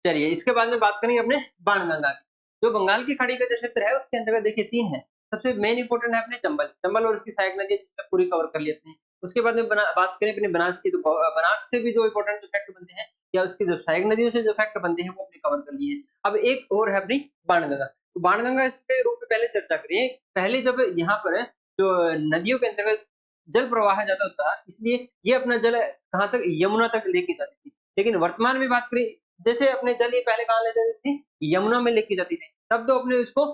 चलिए इसके बाद में बात करेंगे अपने बाणगंगा की, जो बंगाल की खाड़ी का जो क्षेत्र है उसके अंतर्गत देखिए 3 है। सबसे मेन इंपोर्टेंट है अपने चंबल और उसकी सहायक नदी, पूरी कवर कर ली अपने। उसके बाद में बात करें अपने बनास की, तो बनास से भी जो इंपोर्टेंट फैक्ट बनते हैं या उसकी जो सहायक नदियों से जो फैक्ट बनते हैं वो अपने कवर कर लिए। अब एक और है अपनी बाणगंगा, तो बाणगंगा इसके रूप में पहले चर्चा करिए। पहले जब यहाँ पर जो नदियों के अंतर्गत जल प्रवाह ज्यादा होता है, इसलिए ये अपना जल कहाँ तक, यमुना तक लेके जाती थी। लेकिन वर्तमान में बात करें, जैसे अपने जल ये पहले कहाँ ले जाती थी, यमुना में लेके जाती थी, तब तो अपने उसको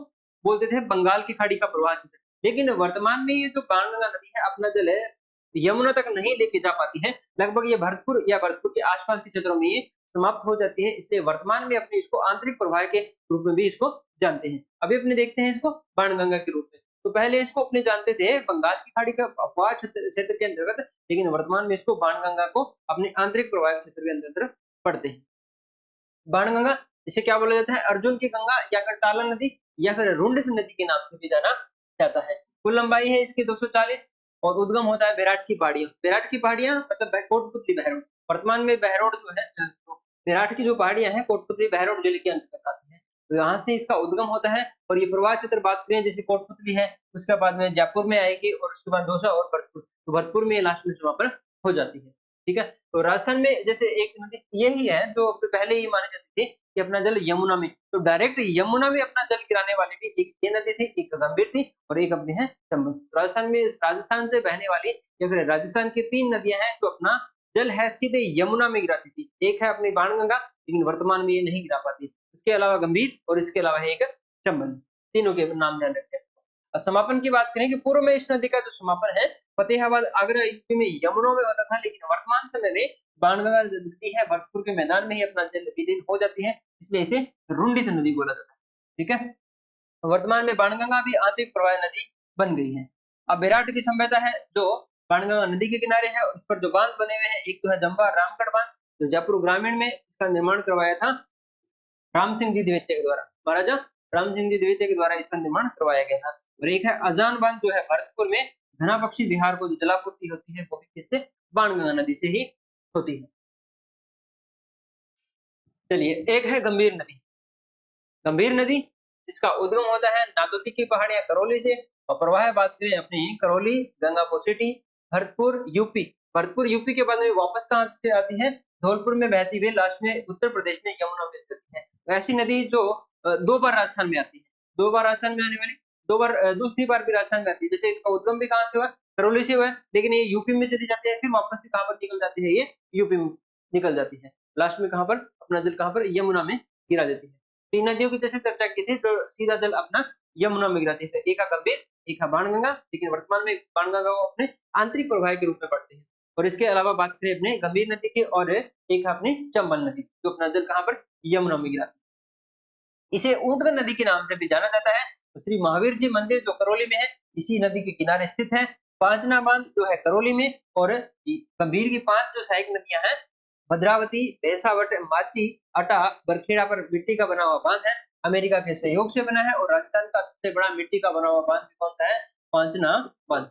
बोलते थे बंगाल की खाड़ी का प्रवाह क्षेत्र। लेकिन वर्तमान में ये जो बाणगंगा नदी है अपना जल है यमुना तक नहीं लेके जा पाती है, लगभग ये भरतपुर के आसपास के क्षेत्रों में ये समाप्त हो जाती है, इसलिए वर्तमान में अपने इसको आंतरिक प्रवाह के रूप में भी इसको जानते हैं। अभी अपने देखते हैं इसको बाणगंगा के रूप में, तो पहले इसको अपने जानते थे बंगाल की खाड़ी का प्रवाह क्षेत्र के अंतर्गत, लेकिन वर्तमान में इसको बाणगंगा को अपने आंतरिक प्रवाह क्षेत्र के अंतर्गत पढ़ते हैं। बाणगंगा इसे क्या बोला जाता है, अर्जुन की गंगा या फिर टाला नदी या फिर रुंडित नदी के नाम से भी जाना जाता है। कुल लंबाई है इसकी 240 और उद्गम होता है बेराट की पहाड़ियों, मतलब कोटपुतली बहरोड। वर्तमान में बहरोड जो है, तो बेराट की जो पहाड़ियां हैं कोटपुतली बहरोड जिले के अंतर्गत आती है, तो यहाँ से इसका उद्गम होता है। और ये प्रवाह क्षेत्र बात करें जैसे कोटपुतली है, उसके बाद में जयपुर में आएगी और उसके बाद दौसा और भरतपुर, तो भरतपुर में लास्ट में समापन हो जाती है। ठीक है, तो राजस्थान में जैसे एक नदी यही है जो पहले ही मानी जाती थी कि अपना जल यमुना में, तो डायरेक्ट यमुना में अपना जल गिराने वाली भी एक ये नदी थी, एक गंभीर थी और एक अपनी है चंबल। राजस्थान से बहने वाली या फिर राजस्थान की 3 नदियां हैं जो अपना जल है सीधे यमुना में गिराती थी। एक है अपनी बाणगंगा, लेकिन वर्तमान में ये नहीं गिरा पाती। इसके अलावा गंभीर और इसके अलावा है एक चंबल, तीनों के नाम ध्यान रखें। और समापन की बात करें कि पूर्व में इस नदी का जो समापन है फतेहाबाद आगरा यूपी में यमुनों में होता था, लेकिन वर्तमान समय में बाणगंगा नदी है भरतपुर के मैदान में ही अपना जल विलीन हो जाती है, इसलिए इसे रुंडित नदी बोला जाता है। ठीक है, वर्तमान में बाणगंगा भी आंतरिक प्रवाह नदी बन गई है। अब बेराट की सभ्यता है जो बाणगंगा नदी के किनारे है, उस पर जो बांध बने हुए हैं, एक तो है जंबा रामगढ़ बांध जो जयपुर ग्रामीण में इसका निर्माण करवाया था राम सिंह जी द्वितीय के द्वारा, महाराजा राम सिंह जी द्वितीय के द्वारा इसका निर्माण करवाया गया था। और एक है अजान बांध जो है भरतपुर में, घना पक्षी बिहार को जो जलापूर्ति होती है वो भी किससे, बाणगंगा नदी से ही होती है। चलिए एक है गंभीर नदी, गंभीर नदी जिसका उद्गम होता है नादौती की पहाड़ियां करौली से, और प्रवाह बात करें अपनी करौली, गंगापुर सिटी, भरतपुर यूपी के बाद में वापस कहाँ से आती है, धौलपुर में बहती हुई लास्ट में उत्तर प्रदेश में यमुना में जाती है। ऐसी नदी जो 2 बार राजस्थान में आती है, 2 बार राजस्थान में आने वाली, 2 बार दूसरी बार भी राजस्थान में आती है। जैसे इसका उद्गम भी कहाँ से हुआ, करौली से हुआ है, लेकिन ये यूपी में चली जाती है, फिर वापस से कहाँ पर निकल जाती है, ये यूपी में निकल जाती है। लास्ट में कहाँ पर अपना जल कहाँ पर यमुना में गिरा देती है। 3 नदियों की जैसे चर्चा की थी तो सीधा जल अपना यमुना में गिराती है। तो एक है गंभीर, एक है बाणगंगा, लेकिन वर्तमान में बाणगंगा को अपने आंतरिक प्रवाह के रूप में पढ़ते हैं। और इसके अलावा बात करें अपने गंभीर नदी की और एक है अपनी चंबल नदी, जो अपना जल कहाँ पर यमुना में गिराती है। इसे ऊँटगंगा नदी के नाम से भी जाना जाता है। तो श्री महावीर जी मंदिर जो करौली में है, इसी नदी के किनारे स्थित है। पांचना बांध जो है करौली में और गंभीर की 5 जो सहायक नदियां हैं, भद्रावती, भैंसावट, माची, अटा, बरखेड़ा पर मिट्टी का बना हुआ बांध है। अमेरिका के सहयोग से बना है और राजस्थान का सबसे बड़ा मिट्टी का बना हुआ बांध कौन सा है? पांचना बांध।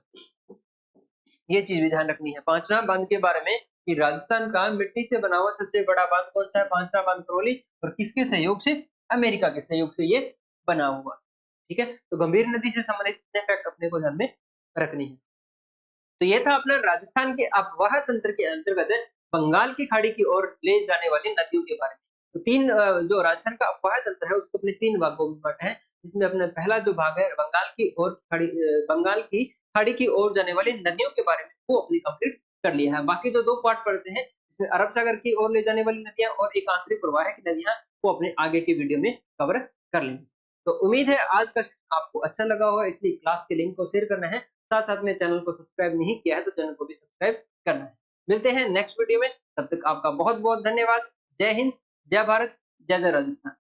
ये चीज भी ध्यान रखनी है पांचना बांध के बारे में कि राजस्थान का मिट्टी से बना हुआ सबसे बड़ा बांध कौन सा है? पांचना बांध करौली। और किसके सहयोग से? अमेरिका के सहयोग से ये बना हुआ। ठीक है, तो गंभीर नदी से संबंधित फैक्ट अपने को ध्यान में रखनी है। तो ये था अपना राजस्थान के अपवाह तंत्र के अंतर्गत बंगाल की खाड़ी की ओर ले जाने वाली नदियों के बारे में। तो तीन जो राजस्थान का अपवाह तंत्र है उसको अपने 3 भागों में बांटा है, जिसमें अपना पहला जो भाग है बंगाल की खाड़ी की ओर जाने वाली नदियों के बारे में वो अपनी कंप्लीट कर लिया है। बाकी जो 2 पार्ट पढ़ते हैं इसमें अरब सागर की ओर ले जाने वाली नदियां और एक आंतरिक प्रवाह की नदियां वो अपने आगे की वीडियो में कवर कर लेंगे। तो उम्मीद है आज का आपको अच्छा लगा होगा, इसलिए क्लास के लिंक को शेयर करना है। साथ-साथ में चैनल को सब्सक्राइब नहीं किया है तो चैनल को भी सब्सक्राइब करना है। मिलते हैं नेक्स्ट वीडियो में, तब तक आपका बहुत-बहुत धन्यवाद। जय हिंद, जय भारत, जय जय राजस्थान।